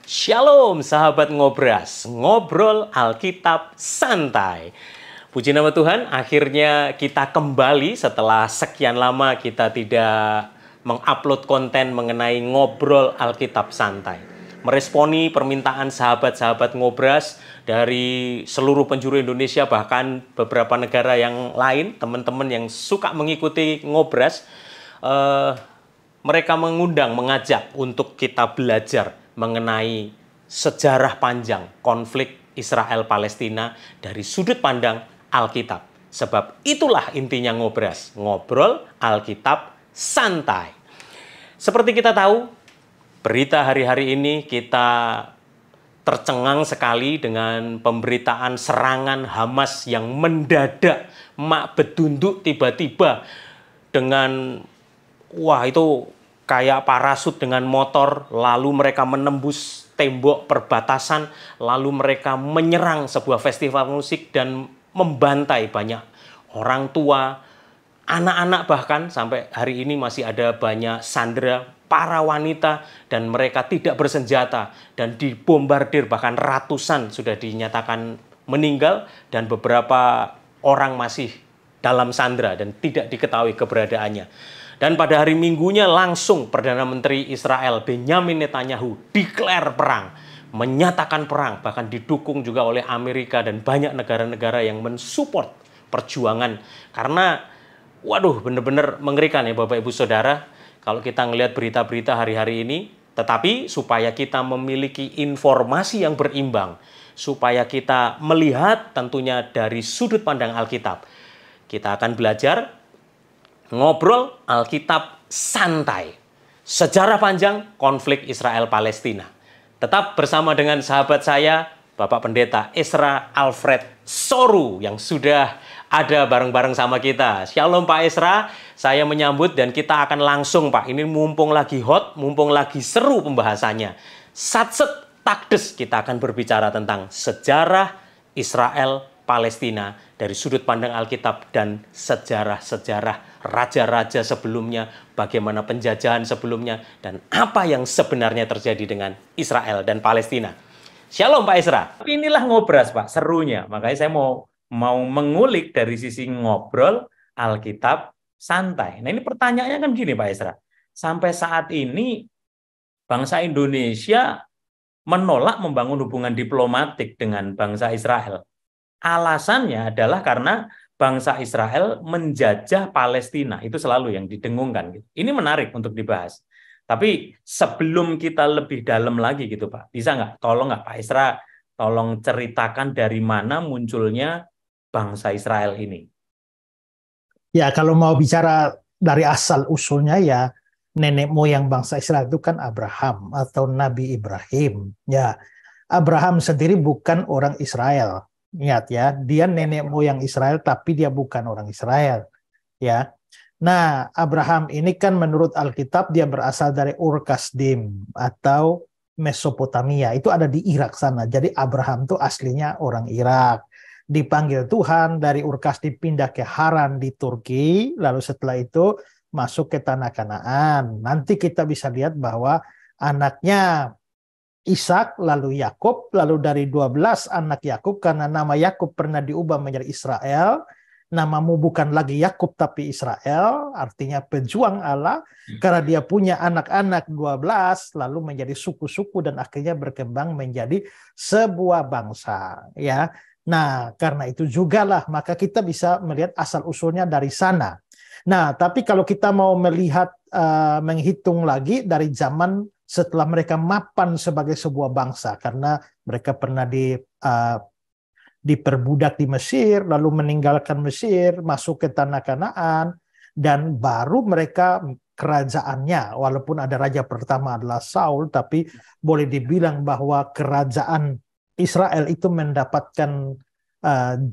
Shalom sahabat ngobras, ngobrol Alkitab santai. Puji nama Tuhan, akhirnya kita kembali setelah sekian lama kita tidak mengupload konten mengenai ngobrol Alkitab santai. Meresponi permintaan sahabat-sahabat ngobras dari seluruh penjuru Indonesia, bahkan beberapa negara yang lain, teman-teman yang suka mengikuti ngobras, mereka mengajak untuk kita belajar mengenai sejarah panjang konflik Israel-Palestina dari sudut pandang Alkitab. Sebab itulah intinya ngobras, ngobrol Alkitab santai. Seperti kita tahu, berita hari-hari ini kita tercengang sekali dengan pemberitaan serangan Hamas yang mendadak, mak bedunduk tiba-tiba dengan itu kayak parasut dengan motor, lalu mereka menembus tembok perbatasan, lalu mereka menyerang sebuah festival musik dan membantai banyak orang tua, anak-anak, bahkan sampai hari ini masih ada banyak sandera, para wanita, dan mereka tidak bersenjata dan dibombardir, bahkan ratusan sudah dinyatakan meninggal dan beberapa orang masih dalam sandera dan tidak diketahui keberadaannya. Dan pada hari Minggunya langsung Perdana Menteri Israel Benyamin Netanyahu declare perang, menyatakan perang, bahkan didukung juga oleh Amerika dan banyak negara-negara yang mensupport perjuangan. Karena benar-benar mengerikan ya Bapak Ibu Saudara kalau kita ngelihat berita-berita hari-hari ini. Tetapi supaya kita memiliki informasi yang berimbang, supaya kita melihat tentunya dari sudut pandang Alkitab, kita akan belajar ngobrol Alkitab santai. Sejarah panjang konflik Israel-Palestina. Tetap bersama dengan sahabat saya, Bapak Pendeta Ezra Alfred Soru, yang sudah ada bareng-bareng sama kita. Shalom Pak Ezra, saya menyambut dan kita akan langsung Pak. Ini mumpung lagi hot, mumpung lagi seru pembahasannya. Satset takdes kita akan berbicara tentang sejarah Israel-Palestina dari sudut pandang Alkitab dan sejarah-sejarah raja-raja sebelumnya, bagaimana penjajahan sebelumnya, dan apa yang sebenarnya terjadi dengan Israel dan Palestina. Shalom Pak Ezra. Inilah ngobras Pak, serunya. Makanya saya mau mengulik dari sisi ngobrol Alkitab santai. Nah ini pertanyaannya kan gini Pak Ezra. Sampai saat ini bangsa Indonesia menolak membangun hubungan diplomatik dengan bangsa Israel. Alasannya adalah karena bangsa Israel menjajah Palestina. Itu selalu yang didengungkan. Ini menarik untuk dibahas. Tapi sebelum kita lebih dalam lagi gitu Pak, bisa nggak? Tolong nggak Pak Ezra, tolong ceritakan dari mana munculnya bangsa Israel ini. Ya, kalau mau bicara dari asal usulnya ya, nenek moyang bangsa Israel itu kan Abraham atau Nabi Ibrahim. Ya, Abraham sendiri bukan orang Israel. Ingat ya, dia nenek moyang Israel tapi dia bukan orang Israel. Ya. Nah, Abraham ini kan menurut Alkitab dia berasal dari Ur Kasdim atau Mesopotamia. Itu ada di Irak sana. Jadi Abraham itu aslinya orang Irak. Dipanggil Tuhan dari Ur Kasdim pindah ke Haran di Turki. Lalu setelah itu masuk ke tanah Kanaan. Nanti kita bisa lihat bahwa anaknya Ishak, lalu Yakub, lalu dari 12 anak Yakub, karena nama Yakub pernah diubah menjadi Israel, namamu bukan lagi Yakub tapi Israel, artinya pejuang Allah, karena dia punya anak-anak 12, lalu menjadi suku-suku dan akhirnya berkembang menjadi sebuah bangsa. Ya, nah karena itu jugalah maka kita bisa melihat asal-usulnya dari sana. Nah, tapi kalau kita mau melihat, menghitung lagi dari zaman setelah mereka mapan sebagai sebuah bangsa, karena mereka pernah diperbudak di Mesir, lalu meninggalkan Mesir, masuk ke tanah Kanaan, dan baru mereka kerajaannya, walaupun ada raja pertama adalah Saul, tapi boleh dibilang bahwa kerajaan Israel itu mendapatkan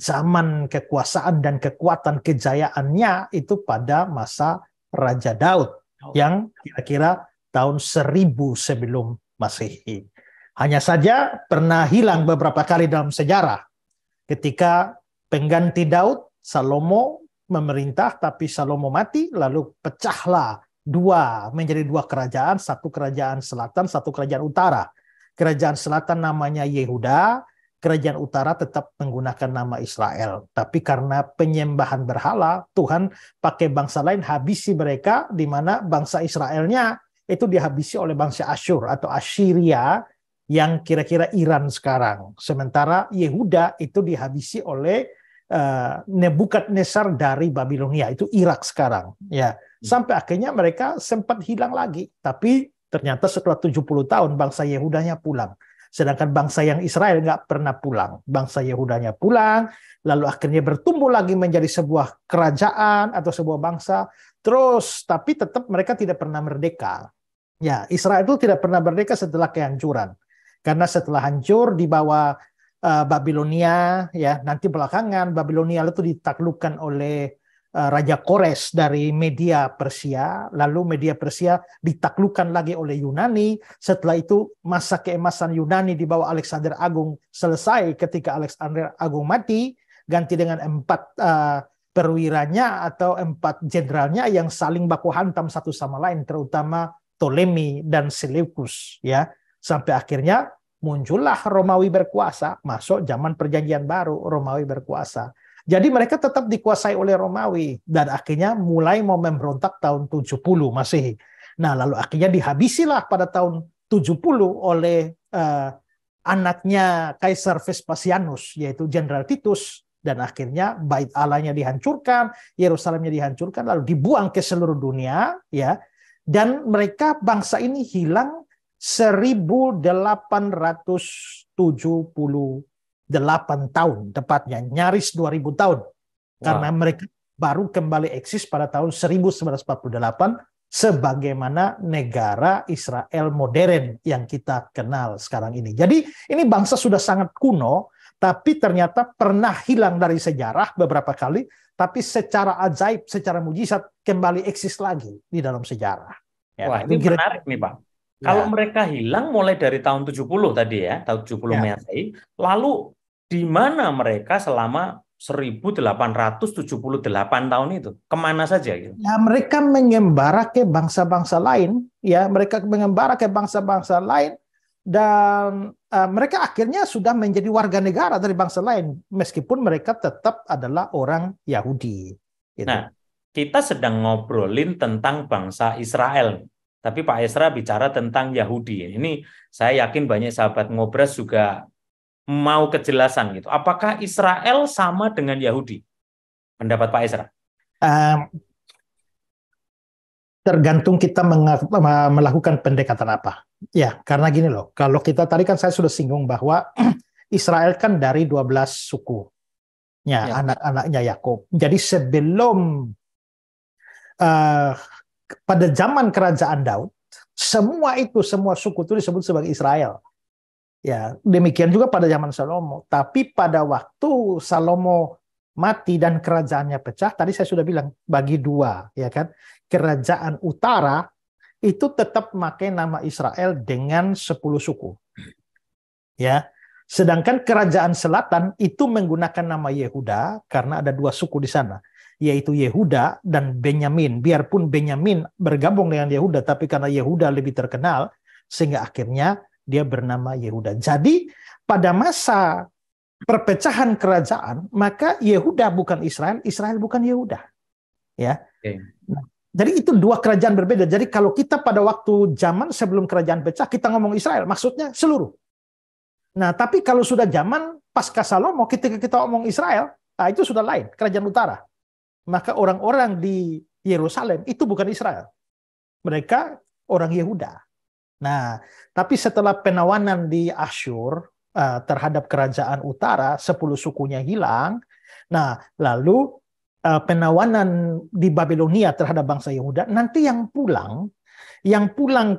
zaman kekuasaan dan kekuatan kejayaannya itu pada masa Raja Daud, yang kira-kira tahun 1000 sebelum Masehi. Hanya saja pernah hilang beberapa kali dalam sejarah. Ketika pengganti Daud, Salomo memerintah, tapi Salomo mati, lalu pecahlah menjadi dua kerajaan, satu kerajaan selatan, satu kerajaan utara. Kerajaan selatan namanya Yehuda, kerajaan utara tetap menggunakan nama Israel. Tapi karena penyembahan berhala, Tuhan pakai bangsa lain habisi mereka, di mana bangsa Israelnya itu dihabisi oleh bangsa Asyur atau Assyria yang kira-kira Iran sekarang. Sementara Yehuda itu dihabisi oleh Nebukadnezar dari Babilonia, itu Irak sekarang. Ya, sampai akhirnya mereka sempat hilang lagi. Tapi ternyata setelah 70 tahun bangsa Yehudanya pulang. Sedangkan bangsa yang Israel nggak pernah pulang. Bangsa Yehudanya pulang, lalu akhirnya bertumbuh lagi menjadi sebuah kerajaan atau sebuah bangsa. Terus, tapi tetap mereka tidak pernah merdeka. Ya, Israel itu tidak pernah merdeka setelah kehancuran. Karena setelah hancur di bawah Babilonia, ya nanti belakangan Babilonia itu ditaklukkan oleh Raja Kores dari Media Persia, lalu Media Persia ditaklukkan lagi oleh Yunani. Setelah itu masa keemasan Yunani di bawah Alexander Agung selesai ketika Alexander Agung mati, ganti dengan 4 perwiranya atau 4 jenderalnya yang saling baku hantam satu sama lain, terutama Ptolemy dan Seleucus, ya. Sampai akhirnya muncullah Romawi berkuasa, masuk zaman Perjanjian Baru, Romawi berkuasa. Jadi mereka tetap dikuasai oleh Romawi dan akhirnya mulai mau memberontak tahun 70 Masehi. Nah, lalu akhirnya dihabisilah pada tahun 70 oleh anaknya Kaisar Vespasianus, yaitu Jenderal Titus, dan akhirnya bait Allahnya dihancurkan, Yerusalemnya dihancurkan, lalu dibuang ke seluruh dunia, ya. Dan mereka bangsa ini hilang 1878 tahun tepatnya, nyaris 2000 tahun. Karena mereka baru kembali eksis pada tahun 1948 sebagaimana negara Israel modern yang kita kenal sekarang ini. Jadi ini bangsa sudah sangat kuno, tapi ternyata pernah hilang dari sejarah beberapa kali, tapi secara ajaib, secara mujizat kembali eksis lagi di dalam sejarah. Ya, wah, ini menarik nih Pak. Kalau mereka hilang mulai dari tahun 70 tadi ya, tahun 70 Masehi, lalu di mana mereka selama 1878 tahun itu? Kemana saja gitu? Ya, mereka mengembara ke bangsa-bangsa lain, ya, mereka mengembara ke bangsa-bangsa lain, dan mereka akhirnya sudah menjadi warga negara dari bangsa lain, meskipun mereka tetap adalah orang Yahudi. Gitu. Nah, kita sedang ngobrolin tentang bangsa Israel. Tapi Pak Esra bicara tentang Yahudi. Ini saya yakin banyak sahabat Ngobras juga mau kejelasan gitu. Apakah Israel sama dengan Yahudi? Pendapat Pak Esra? Tergantung kita melakukan pendekatan apa. Ya, karena gini loh. Kalau kita tadi kan saya sudah singgung bahwa Israel kan dari 12 suku. Ya, anak-anaknya Yakub. Jadi sebelum pada zaman kerajaan Daud, semua suku itu disebut sebagai Israel. Ya, demikian juga pada zaman Salomo. Tapi pada waktu Salomo mati dan kerajaannya pecah, tadi saya sudah bilang bagi 2, ya kan? Kerajaan utara itu tetap memakai nama Israel dengan 10 suku. Ya. Sedangkan kerajaan selatan itu menggunakan nama Yehuda karena ada 2 suku di sana, yaitu Yehuda dan Benyamin. Biarpun Benyamin bergabung dengan Yehuda, tapi karena Yehuda lebih terkenal, sehingga akhirnya dia bernama Yehuda. Jadi pada masa perpecahan kerajaan, maka Yehuda bukan Israel, Israel bukan Yehuda. Ya. Nah, jadi itu 2 kerajaan berbeda. Jadi kalau kita pada waktu zaman sebelum kerajaan pecah, kita ngomong Israel, maksudnya seluruh. Nah, tapi kalau sudah zaman pasca Salomo, ketika kita ngomong Israel, nah itu sudah lain, kerajaan utara. Maka orang-orang di Yerusalem itu bukan Israel. Mereka orang Yehuda. Nah, tapi setelah penawanan di Asyur terhadap kerajaan utara, 10 sukunya hilang. Nah, lalu penawanan di Babilonia terhadap bangsa Yehuda, nanti yang pulang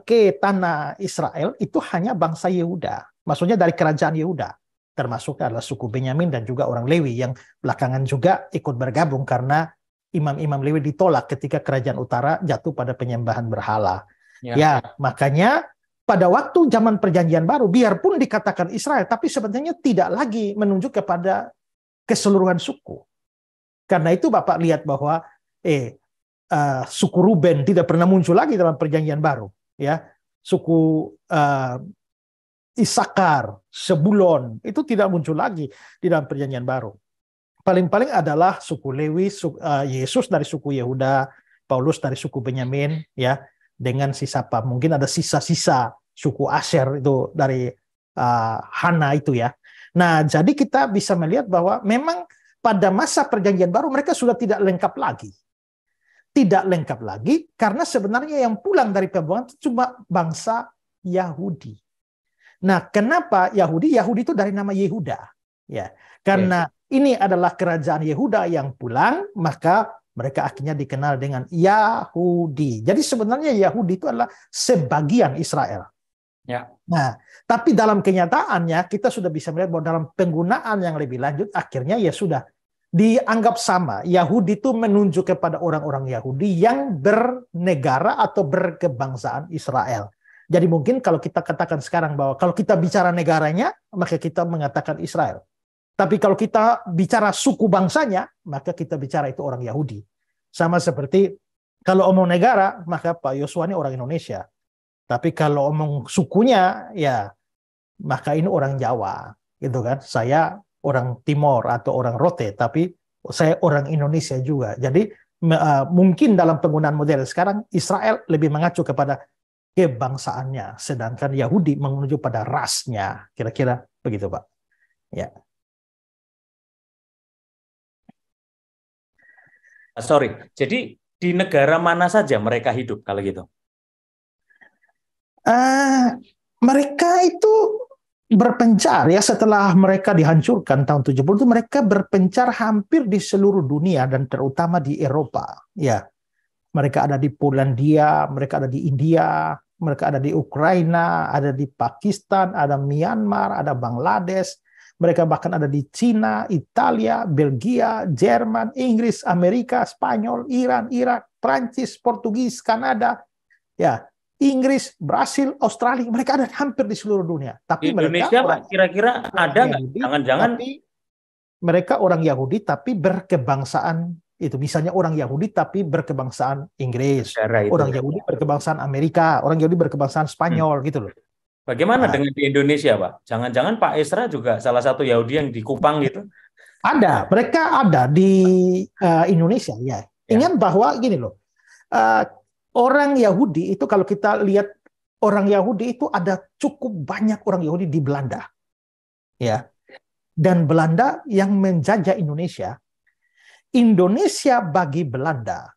ke tanah Israel itu hanya bangsa Yehuda. Maksudnya dari kerajaan Yehuda, termasuk adalah suku Benyamin dan juga orang Lewi yang belakangan juga ikut bergabung karena imam-imam Lewi ditolak ketika kerajaan utara jatuh pada penyembahan berhala. Ya, makanya pada waktu zaman Perjanjian Baru, biarpun dikatakan Israel, tapi sebenarnya tidak lagi menunjuk kepada keseluruhan suku. Karena itu Bapak lihat bahwa suku Ruben tidak pernah muncul lagi dalam Perjanjian Baru. Ya, suku Isakar, Sebulon, itu tidak muncul lagi di dalam perjanjian baru. Paling-paling adalah suku Lewi, Yesus dari suku Yehuda, Paulus dari suku Benyamin, ya, dengan sisa apa? Mungkin ada sisa-sisa suku Asher itu dari Hana itu ya. Nah, jadi kita bisa melihat bahwa memang pada masa perjanjian baru mereka sudah tidak lengkap lagi. Tidak lengkap lagi karena sebenarnya yang pulang dari pembuangan itu cuma bangsa Yahudi. Nah, kenapa Yahudi? Yahudi itu dari nama Yehuda. Ya, karena ini adalah kerajaan Yehuda yang pulang, maka mereka akhirnya dikenal dengan Yahudi. Jadi sebenarnya Yahudi itu adalah sebagian Israel. Ya. Nah, tapi dalam kenyataannya kita sudah bisa melihat bahwa dalam penggunaan yang lebih lanjut akhirnya ya sudah dianggap sama. Yahudi itu menunjuk kepada orang-orang Yahudi yang bernegara atau berkebangsaan Israel. Jadi mungkin kalau kita katakan sekarang bahwa kalau kita bicara negaranya, maka kita mengatakan Israel. Tapi kalau kita bicara suku bangsanya, maka kita bicara itu orang Yahudi. Sama seperti kalau omong negara, maka Pak Yosua ini orang Indonesia. Tapi kalau omong sukunya, ya maka ini orang Jawa, gitu kan? Saya orang Timor atau orang Rote, tapi saya orang Indonesia juga. Jadi mungkin dalam penggunaan modern sekarang Israel lebih mengacu kepada kebangsaannya, sedangkan Yahudi menuju pada rasnya. Kira-kira begitu, Pak. Ya. Sorry, jadi di negara mana saja mereka hidup kalau gitu? Mereka itu berpencar ya setelah mereka dihancurkan tahun 70 itu mereka berpencar hampir di seluruh dunia dan terutama di Eropa. Ya, mereka ada di Polandia, mereka ada di India, mereka ada di Ukraina, ada di Pakistan, ada Myanmar, ada Bangladesh. Mereka bahkan ada di Cina, Italia, Belgia, Jerman, Inggris, Amerika, Spanyol, Iran, Irak, Prancis, Portugis, Kanada, ya, Inggris, Brasil, Australia. Mereka ada hampir di seluruh dunia. Tapi di Indonesia, Pak, kira-kira ada nggak? Jangan-jangan mereka orang Yahudi tapi berkebangsaan itu. Misalnya orang Yahudi tapi berkebangsaan Inggris, orang Yahudi berkebangsaan Amerika, orang Yahudi berkebangsaan Spanyol gitu loh. Bagaimana dengan di Indonesia, Pak? Jangan-jangan Pak Esra juga salah satu Yahudi yang di Kupang gitu? Ada, mereka ada di Indonesia ya. Ingat bahwa gini loh, orang Yahudi itu kalau kita lihat orang Yahudi itu ada cukup banyak orang Yahudi di Belanda, ya. Dan Belanda yang menjajah Indonesia. Indonesia bagi Belanda,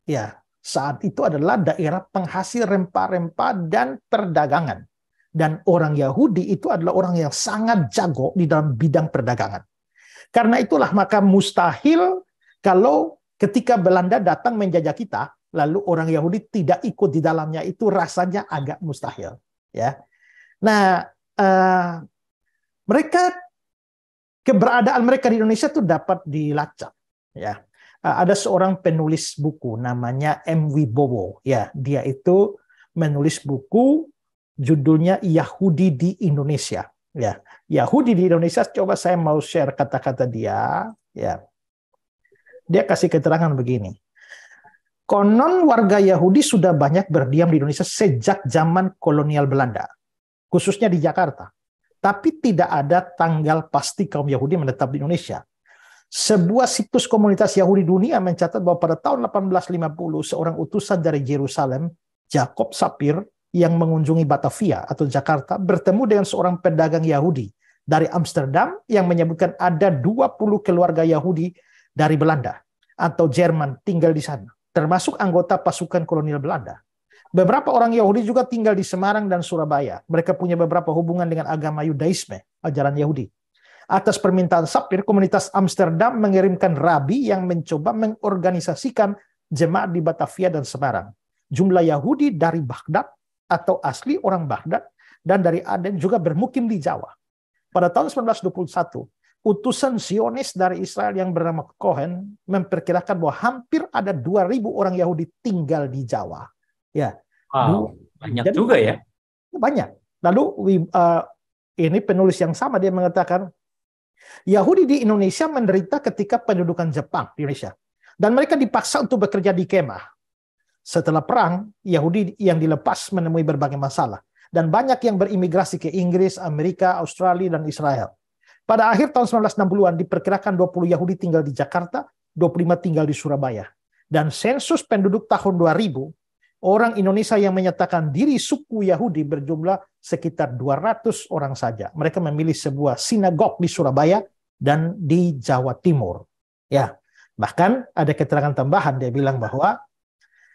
ya, saat itu adalah daerah penghasil rempah-rempah dan perdagangan. Dan orang Yahudi itu adalah orang yang sangat jago di dalam bidang perdagangan. Karena itulah maka mustahil kalau ketika Belanda datang menjajah kita, lalu orang Yahudi tidak ikut di dalamnya, itu rasanya agak mustahil. Ya. Nah, keberadaan mereka di Indonesia itu dapat dilacak. Ya. Ada seorang penulis buku namanya M. Wibowo. Ya, dia itu menulis buku judulnya Yahudi di Indonesia. Ya, Yahudi di Indonesia. Coba saya mau share kata-kata dia. Ya, dia kasih keterangan begini. Konon warga Yahudi sudah banyak berdiam di Indonesia sejak zaman kolonial Belanda, khususnya di Jakarta. Tapi tidak ada tanggal pasti kaum Yahudi menetap di Indonesia. Sebuah situs komunitas Yahudi dunia mencatat bahwa pada tahun 1850 seorang utusan dari Yerusalem, Jacob Sapir, yang mengunjungi Batavia atau Jakarta bertemu dengan seorang pedagang Yahudi dari Amsterdam yang menyebutkan ada 20 keluarga Yahudi dari Belanda atau Jerman tinggal di sana, termasuk anggota pasukan kolonial Belanda. Beberapa orang Yahudi juga tinggal di Semarang dan Surabaya. Mereka punya beberapa hubungan dengan agama Yudaisme, ajaran Yahudi. Atas permintaan Sapir, komunitas Amsterdam mengirimkan rabi yang mencoba mengorganisasikan jemaat di Batavia dan Semarang. Jumlah Yahudi dari Baghdad atau asli orang Baghdad dan dari Aden juga bermukim di Jawa. Pada tahun 1921, utusan Zionis dari Israel yang bernama Cohen memperkirakan bahwa hampir ada 2.000 orang Yahudi tinggal di Jawa. Ya, wow, banyak juga ya. Banyak. Lalu ini penulis yang sama dia mengatakan Yahudi di Indonesia menderita ketika pendudukan Jepang di Indonesia dan mereka dipaksa untuk bekerja di kemah. Setelah perang, Yahudi yang dilepas menemui berbagai masalah. dan banyak yang berimigrasi ke Inggris, Amerika, Australia, dan Israel. Pada akhir tahun 1960-an diperkirakan 20 Yahudi tinggal di Jakarta, 25 tinggal di Surabaya. Dan sensus penduduk tahun 2000, orang Indonesia yang menyatakan diri suku Yahudi berjumlah sekitar 200 orang saja. Mereka memilih sebuah sinagog di Surabaya dan di Jawa Timur. Ya, bahkan ada keterangan tambahan, dia bilang bahwa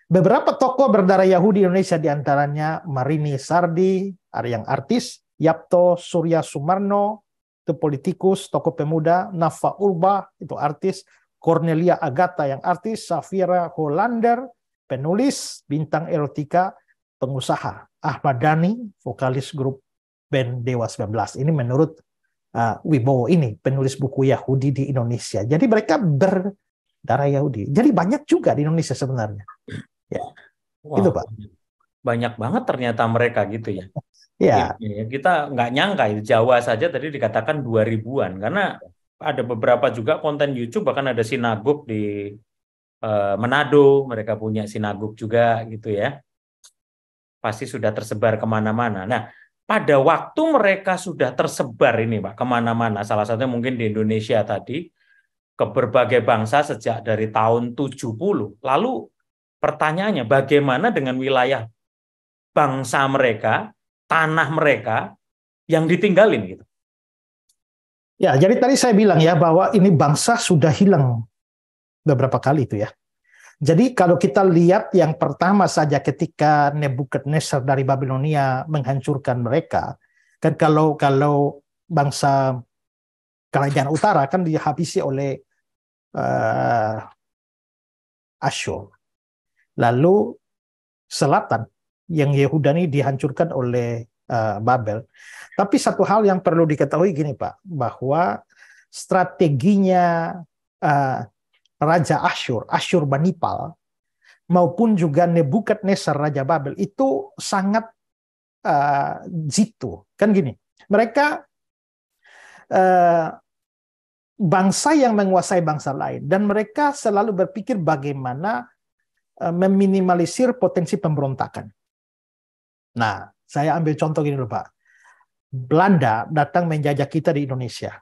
beberapa tokoh berdarah Yahudi Indonesia, diantaranya Marini Sardi, ada yang artis, Yapto Surya Sumarno, itu politikus, tokoh pemuda, Nafa Urba, itu artis, Cornelia Agatha yang artis, Safira Hollander, penulis, bintang erotika, pengusaha, Ahmad Dhani, vokalis grup band Dewa 19. Ini menurut Wibowo ini, penulis buku Yahudi di Indonesia. Jadi mereka berdarah Yahudi. Jadi banyak juga di Indonesia sebenarnya. Ya, Wah, itu Pak. banyak banget ternyata mereka gitu ya. Ya, Kita nggak nyangka itu Jawa saja tadi dikatakan 2000-an, karena ada beberapa juga konten YouTube, bahkan ada sinagog di Manado, mereka punya sinagog juga gitu ya. Pasti sudah tersebar kemana-mana. Nah, pada waktu mereka sudah tersebar ini Pak kemana-mana, salah satunya mungkin di Indonesia tadi, ke berbagai bangsa sejak dari tahun 70. Lalu pertanyaannya, bagaimana dengan wilayah bangsa mereka, tanah mereka yang ditinggalin gitu? ya. Jadi tadi saya bilang ya bahwa ini bangsa sudah hilang beberapa kali itu ya. Jadi kalau kita lihat yang pertama saja ketika Nebukadnezar dari Babilonia menghancurkan mereka, kan kalau bangsa kerajaan utara kan dihabisi oleh Asyur. Lalu selatan yang Yehuda ini dihancurkan oleh Babel. Tapi satu hal yang perlu diketahui gini Pak, bahwa strateginya Raja Asyurbanipal, maupun juga Nebukadnezar Raja Babel itu sangat jitu. Kan gini, mereka bangsa yang menguasai bangsa lain, dan mereka selalu berpikir bagaimana meminimalisir potensi pemberontakan. Nah, saya ambil contoh gini dulu Pak. Belanda datang menjajah kita di Indonesia.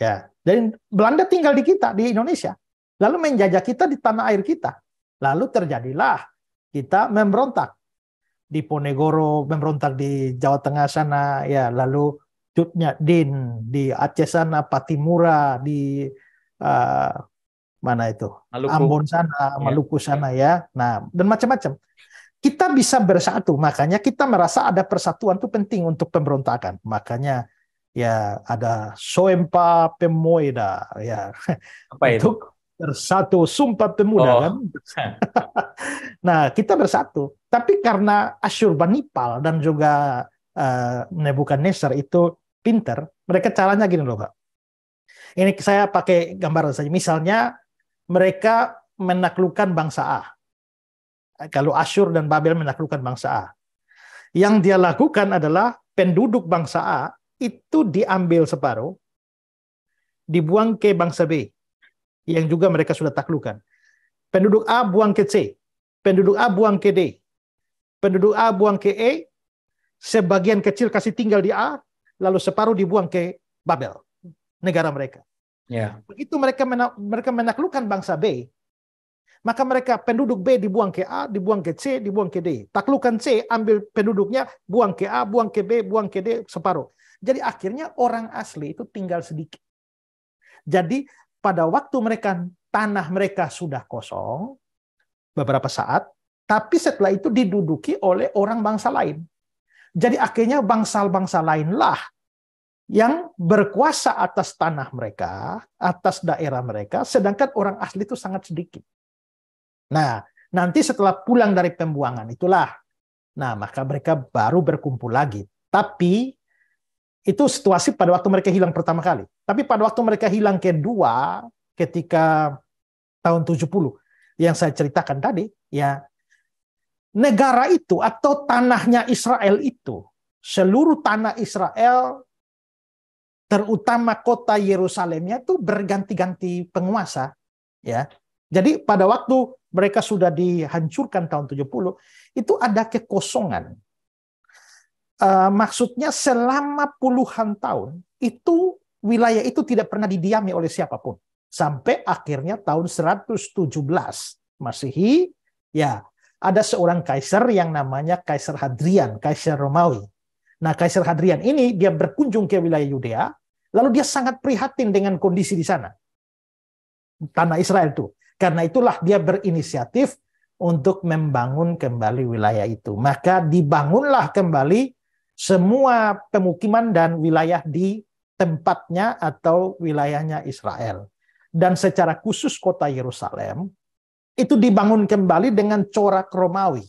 Ya, dan Belanda tinggal di kita di Indonesia. Lalu menjajah kita di tanah air kita. Lalu terjadilah kita memberontak di Ponegoro, memberontak di Jawa Tengah sana, ya, lalu Cut Nyak-Din di Aceh sana, Patimura di mana itu? Maluku. Ambon sana, Maluku sana ya. Nah, dan macam-macam. Kita bisa bersatu, makanya kita merasa ada persatuan itu penting untuk pemberontakan. Makanya ya ada Soempa Pemuda ya. Apa itu? Untuk bersatu, Sumpah Pemuda kan. Nah, kita bersatu. Tapi karena Asyurbanipal dan juga Nebukadnezar itu pinter, mereka caranya gini loh Pak. Ini saya pakai gambaran saja. Misalnya mereka menaklukkan bangsa A. Kalau Asyur dan Babel menaklukkan bangsa A. Yang dia lakukan adalah penduduk bangsa A itu diambil separuh, dibuang ke bangsa B, yang juga mereka sudah taklukkan. Penduduk A buang ke C, penduduk A buang ke D, penduduk A buang ke E, sebagian kecil kasih tinggal di A, lalu separuh dibuang ke Babel, negara mereka. Ya. Begitu mereka menaklukkan bangsa B, maka mereka penduduk B dibuang ke A, dibuang ke C, dibuang ke D. Taklukan C, ambil penduduknya, buang ke A, buang ke B, buang ke D, separuh. Jadi akhirnya orang asli itu tinggal sedikit. Jadi pada waktu tanah mereka sudah kosong beberapa saat, tapi setelah itu diduduki oleh orang bangsa lain. Jadi akhirnya bangsa-bangsa lainlah yang berkuasa atas tanah mereka, atas daerah mereka, sedangkan orang asli itu sangat sedikit. Nah, nanti setelah pulang dari pembuangan itulah, nah maka mereka baru berkumpul lagi. Tapi itu situasi pada waktu mereka hilang pertama kali. Tapi pada waktu mereka hilang kedua, ketika tahun 70 yang saya ceritakan tadi, ya negara itu atau tanahnya Israel itu, seluruh tanah Israel, terutama kota Yerusalemnya itu berganti-ganti penguasa, ya. Jadi pada waktu mereka sudah dihancurkan tahun 70, itu ada kekosongan. maksudnya selama puluhan tahun itu wilayah itu tidak pernah didiami oleh siapapun. Sampai akhirnya tahun 117 Masehi, ya ada seorang kaisar yang namanya Kaisar Hadrian, Kaisar Romawi. Nah, Kaisar Hadrian ini dia berkunjung ke wilayah Yudea, lalu dia sangat prihatin dengan kondisi di sana, tanah Israel itu. Karena itulah dia berinisiatif untuk membangun kembali wilayah itu. Maka dibangunlah kembali semua pemukiman dan wilayah di tempatnya atau wilayahnya Israel. Dan secara khusus kota Yerusalem itu dibangun kembali dengan corak Romawi.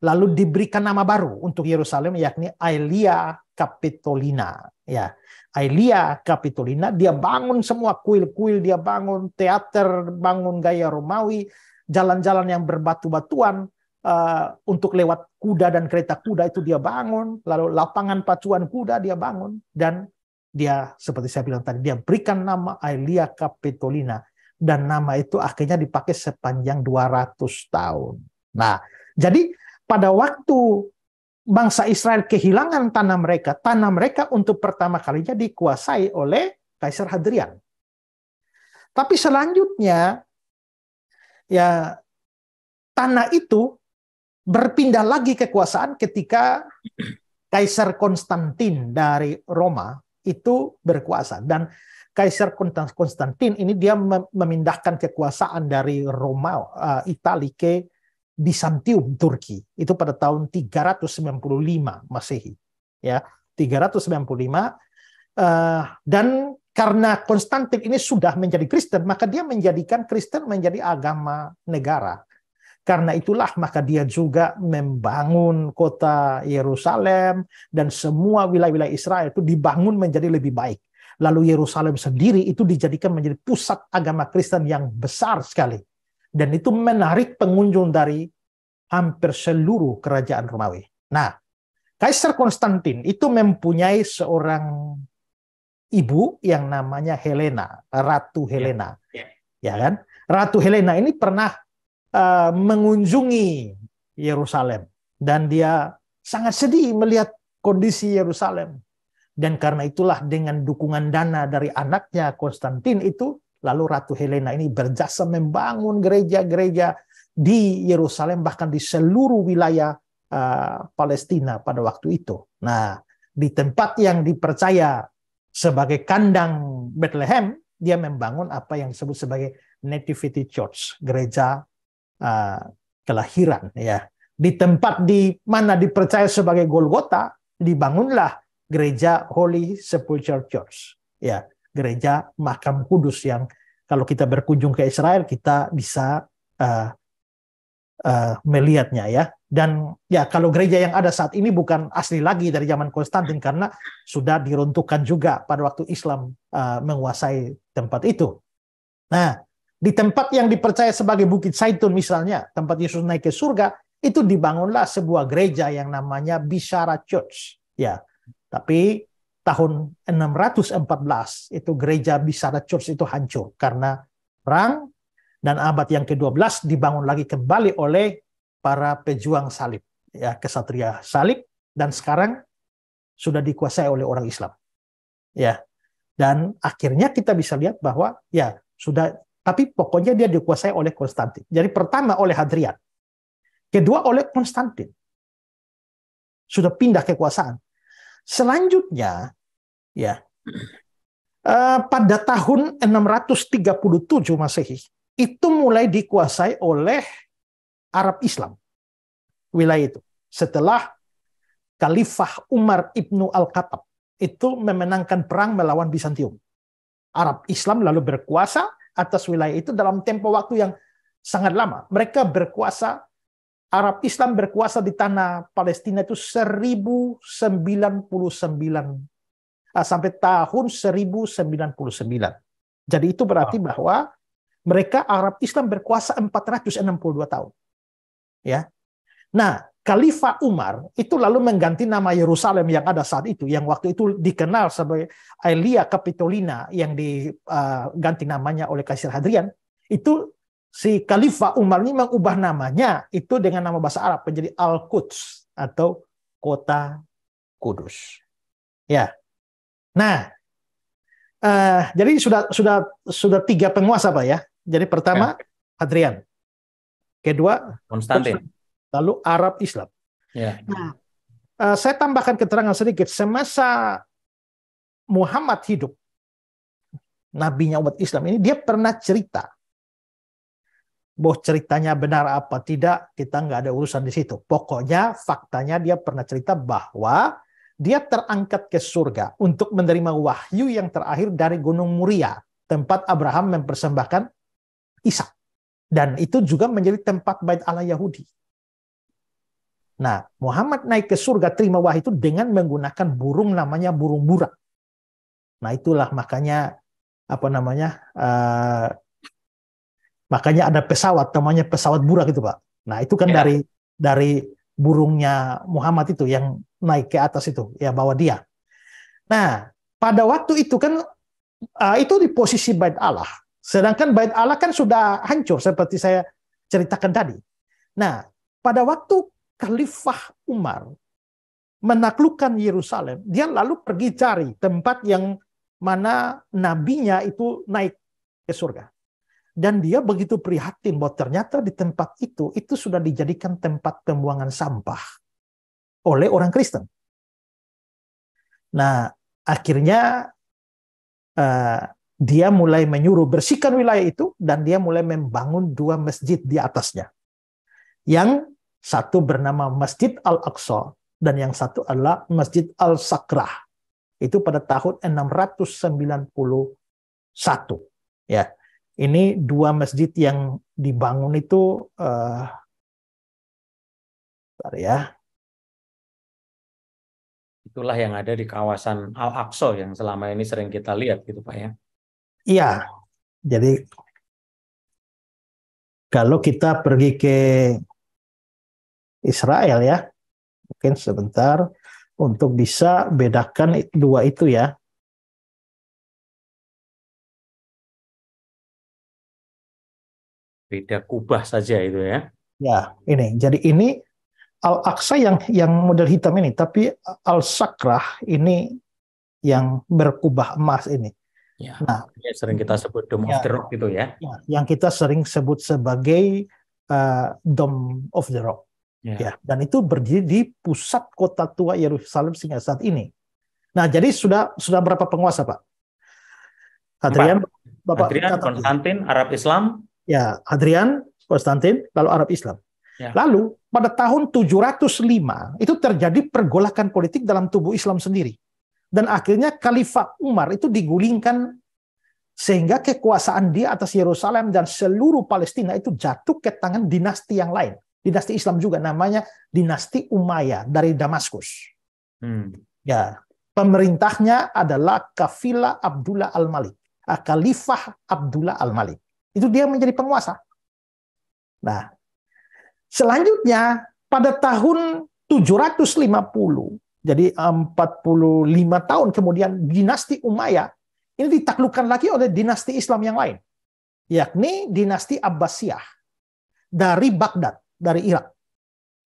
Lalu diberikan nama baru untuk Yerusalem, yakni Aelia Capitolina. Ya, Aelia Capitolina, dia bangun semua kuil-kuil, dia bangun teater, bangun gaya Romawi, jalan-jalan yang berbatu-batuan, untuk lewat kuda dan kereta kuda itu dia bangun, lalu lapangan pacuan kuda dia bangun, dan dia seperti saya bilang tadi, dia berikan nama Aelia Capitolina, dan nama itu akhirnya dipakai sepanjang 200 tahun. Nah, jadi pada waktu bangsa Israel kehilangan tanah mereka untuk pertama kalinya dikuasai oleh Kaisar Hadrian. Tapi selanjutnya, ya tanah itu berpindah lagi kekuasaan ketika Kaisar Konstantin dari Roma itu berkuasa. Dan Kaisar Konstantin ini dia memindahkan kekuasaan dari Roma, Italia ke Bizantium, Turki. Itu pada tahun 395 Masehi. Ya, 395. Dan karena Konstantin ini sudah menjadi Kristen, maka dia menjadikan Kristen menjadi agama negara. Karena itulah maka dia juga membangun kota Yerusalem dan semua wilayah-wilayah Israel itu dibangun menjadi lebih baik. Lalu Yerusalem sendiri itu dijadikan menjadi pusat agama Kristen yang besar sekali. Dan itu menarik pengunjung dari hampir seluruh kerajaan Romawi. Nah, Kaisar Konstantin itu mempunyai seorang ibu yang namanya Helena, Ratu Helena. Ya kan? Ratu Helena ini pernah mengunjungi Yerusalem dan dia sangat sedih melihat kondisi Yerusalem, dan karena itulah dengan dukungan dana dari anaknya Konstantin itu, lalu Ratu Helena ini berjasa membangun gereja-gereja di Yerusalem, bahkan di seluruh wilayah Palestina pada waktu itu. Nah, di tempat yang dipercaya sebagai kandang Bethlehem, dia membangun apa yang disebut sebagai Nativity Church, gereja kelahiran. Ya, di tempat di mana dipercaya sebagai Golgota, dibangunlah gereja Holy Sepulchre Church. Ya, gereja Makam Kudus yang kalau kita berkunjung ke Israel kita bisa melihatnya ya. Dan ya, kalau gereja yang ada saat ini bukan asli lagi dari zaman Konstantin karena sudah diruntuhkan juga pada waktu Islam menguasai tempat itu. Nah, di tempat yang dipercaya sebagai Bukit Zaitun misalnya, tempat Yesus naik ke surga, itu dibangunlah sebuah gereja yang namanya Bishara Church. Ya, tapi tahun 614 itu gereja Bishara Church itu hancur karena perang, dan abad yang ke-12 dibangun lagi kembali oleh para pejuang salib, ya, kesatria salib, dan sekarang sudah dikuasai oleh orang Islam. Ya. Dan akhirnya kita bisa lihat bahwa ya sudah, tapi pokoknya dia dikuasai oleh Konstantin. Jadi pertama oleh Hadrian, kedua oleh Konstantin. Sudah pindah kekuasaan. Selanjutnya ya pada tahun 637 Masehi itu mulai dikuasai oleh Arab Islam, wilayah itu. Setelah Khalifah Umar ibnu Al-Khattab itu memenangkan perang melawan Bizantium. Arab Islam lalu berkuasa atas wilayah itu dalam tempo waktu yang sangat lama. Mereka berkuasa, Arab Islam berkuasa di tanah Palestina itu 1099 sampai tahun 1099. Jadi itu berarti bahwa mereka Arab Islam berkuasa 462 tahun. Ya. Nah, Khalifah Umar itu lalu mengganti nama Yerusalem yang ada saat itu, yang waktu itu dikenal sebagai Aelia Capitolina, yang diganti namanya oleh Kaisar Hadrian. Itu si Khalifah Umar ini mengubah namanya itu dengan nama bahasa Arab menjadi Al-Quds atau kota Kudus. Ya. Nah, jadi sudah 3 penguasa Pak ya. Jadi pertama Hadrian, kedua Konstantin. lalu Arab Islam. Ya. Nah, saya tambahkan keterangan sedikit. Semasa Muhammad hidup, nabinya umat Islam ini, dia pernah cerita. Bahwa ceritanya benar apa tidak, kita nggak ada urusan di situ. Pokoknya faktanya dia pernah cerita bahwa dia terangkat ke surga untuk menerima wahyu yang terakhir dari Gunung Muria, tempat Abraham mempersembahkan Ishak. Dan itu juga menjadi tempat Bait Allah Yahudi. Nah, Muhammad naik ke surga terima wahyu itu dengan menggunakan burung namanya burung burak. Nah, itulah makanya makanya ada pesawat namanya pesawat burak itu, Pak. Nah, itu kan dari burungnya Muhammad itu yang naik ke atas itu, ya bawa dia. Nah, pada waktu itu kan itu di posisi Bait Allah. Sedangkan Bait Allah kan sudah hancur seperti saya ceritakan tadi. Nah, pada waktu Khalifah Umar menaklukkan Yerusalem, dia lalu pergi cari tempat yang mana nabinya itu naik ke surga. Dan dia begitu prihatin bahwa ternyata di tempat itu sudah dijadikan tempat pembuangan sampah oleh orang Kristen. Nah, akhirnya dia mulai menyuruh bersihkan wilayah itu dan dia mulai membangun 2 masjid di atasnya. Yang satu bernama Masjid Al-Aqsa dan yang satu adalah Masjid Al-Sakrah. Itu pada tahun 691. Ya. Ini 2 masjid yang dibangun itu ya. Itulah yang ada di kawasan Al-Aqsa yang selama ini sering kita lihat gitu Pak ya. Iya. Jadi kalau kita pergi ke Israel ya, mungkin sebentar untuk bisa bedakan 2 itu ya. Beda kubah saja itu ya. Ya, ini. Jadi ini Al-Aqsa yang model hitam ini, tapi Al-Sakrah ini yang berkubah emas ini. Ya, Nah, sering kita sebut Dome of the Rock gitu ya. Yang kita sering sebut sebagai Dome of the Rock. Ya, dan itu berdiri di pusat kota tua Yerusalem sehingga saat ini. Nah, jadi sudah berapa penguasa, Pak? Hadrian, Bapak Hadrian, Konstantin, Arab Islam. Ya, Hadrian, Konstantin, lalu Arab Islam. Ya. Lalu pada tahun 705 itu terjadi pergolakan politik dalam tubuh Islam sendiri. Dan akhirnya Khalifah Umar itu digulingkan sehingga kekuasaan dia atas Yerusalem dan seluruh Palestina itu jatuh ke tangan dinasti yang lain. Dinasti Islam juga namanya dinasti Umayyah dari Damaskus. Ya, pemerintahnya adalah Khalifah Abdullah Al-Malik. Khalifah Abdullah Al-Malik. Itu dia menjadi penguasa. Nah, selanjutnya pada tahun 750, jadi 45 tahun kemudian dinasti Umayyah ini ditaklukkan lagi oleh dinasti Islam yang lain, yakni dinasti Abbasiyah dari Baghdad, dari Irak.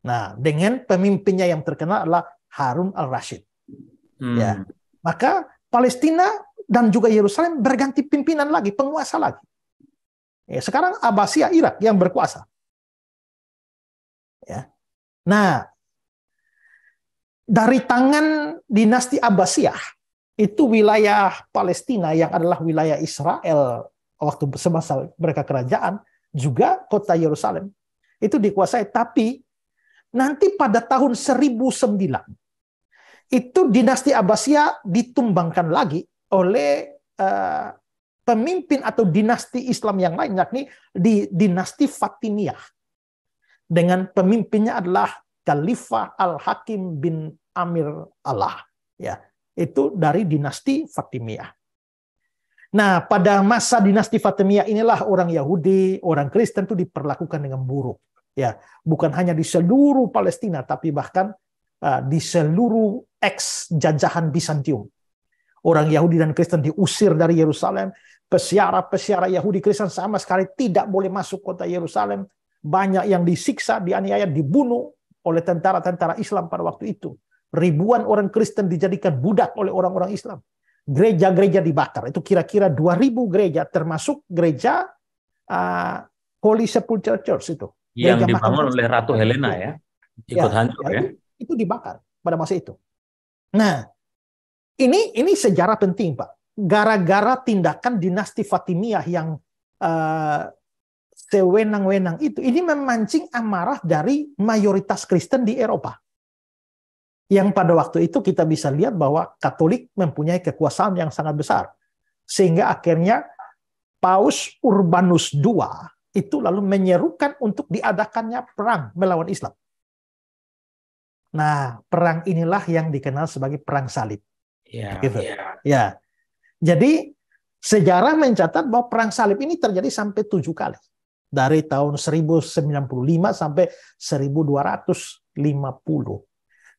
Nah, dengan pemimpinnya yang terkenal adalah Harun al-Rashid. Ya, maka Palestina dan juga Yerusalem berganti pimpinan lagi, penguasa lagi. Ya, sekarang Abbasiyah Irak yang berkuasa. Ya. Nah, dari tangan dinasti Abbasiyah itu wilayah Palestina yang adalah wilayah Israel waktu semasa mereka kerajaan, juga kota Yerusalem itu dikuasai. Tapi nanti pada tahun 1009 itu dinasti Abbasiyah ditumbangkan lagi oleh pemimpin atau dinasti Islam yang lain, yakni di dinasti Fatimiyah. Dengan pemimpinnya adalah Khalifah Al-Hakim bin Amir Allah. Ya, itu dari dinasti Fatimiyah. Nah, pada masa dinasti Fatimiyah inilah orang Yahudi, orang Kristen itu diperlakukan dengan buruk. Ya, bukan hanya di seluruh Palestina, tapi bahkan di seluruh ex-jajahan Bizantium. Orang Yahudi dan Kristen diusir dari Yerusalem. Pesiara Yahudi Kristen sama sekali tidak boleh masuk kota Yerusalem. Banyak yang disiksa, dianiaya, dibunuh oleh tentara-tentara Islam pada waktu itu. Ribuan orang Kristen dijadikan budak oleh orang-orang Islam. Gereja-gereja dibakar. Itu kira-kira 2.000 gereja, termasuk gereja Holy Sepulchre Church itu. Yang Gereja dibangun Mahkamah oleh Ratu Helena ya, ikut hancur ya. itu dibakar pada masa itu. Nah, ini sejarah penting, Pak. Gara-gara tindakan dinasti Fatimiyah yang sewenang-wenang itu, ini memancing amarah dari mayoritas Kristen di Eropa. Yang pada waktu itu kita bisa lihat bahwa Katolik mempunyai kekuasaan yang sangat besar. Sehingga akhirnya Paus Urbanus II itu lalu menyerukan untuk diadakannya perang melawan Islam. Nah, perang inilah yang dikenal sebagai Perang Salib. Gitu. Ya. Jadi sejarah mencatat bahwa Perang Salib ini terjadi sampai 7 kali. Dari tahun 1095 sampai 1250.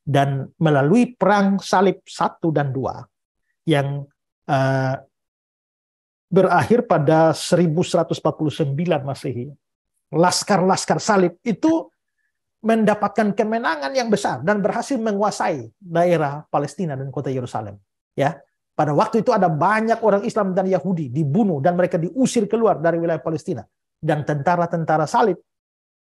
Dan melalui Perang Salib 1 dan 2 yang berakhir pada 1149 Masehi, laskar-laskar salib itu mendapatkan kemenangan yang besar dan berhasil menguasai daerah Palestina dan kota Yerusalem. Ya, pada waktu itu ada banyak orang Islam dan Yahudi dibunuh dan mereka diusir keluar dari wilayah Palestina. Dan tentara-tentara salib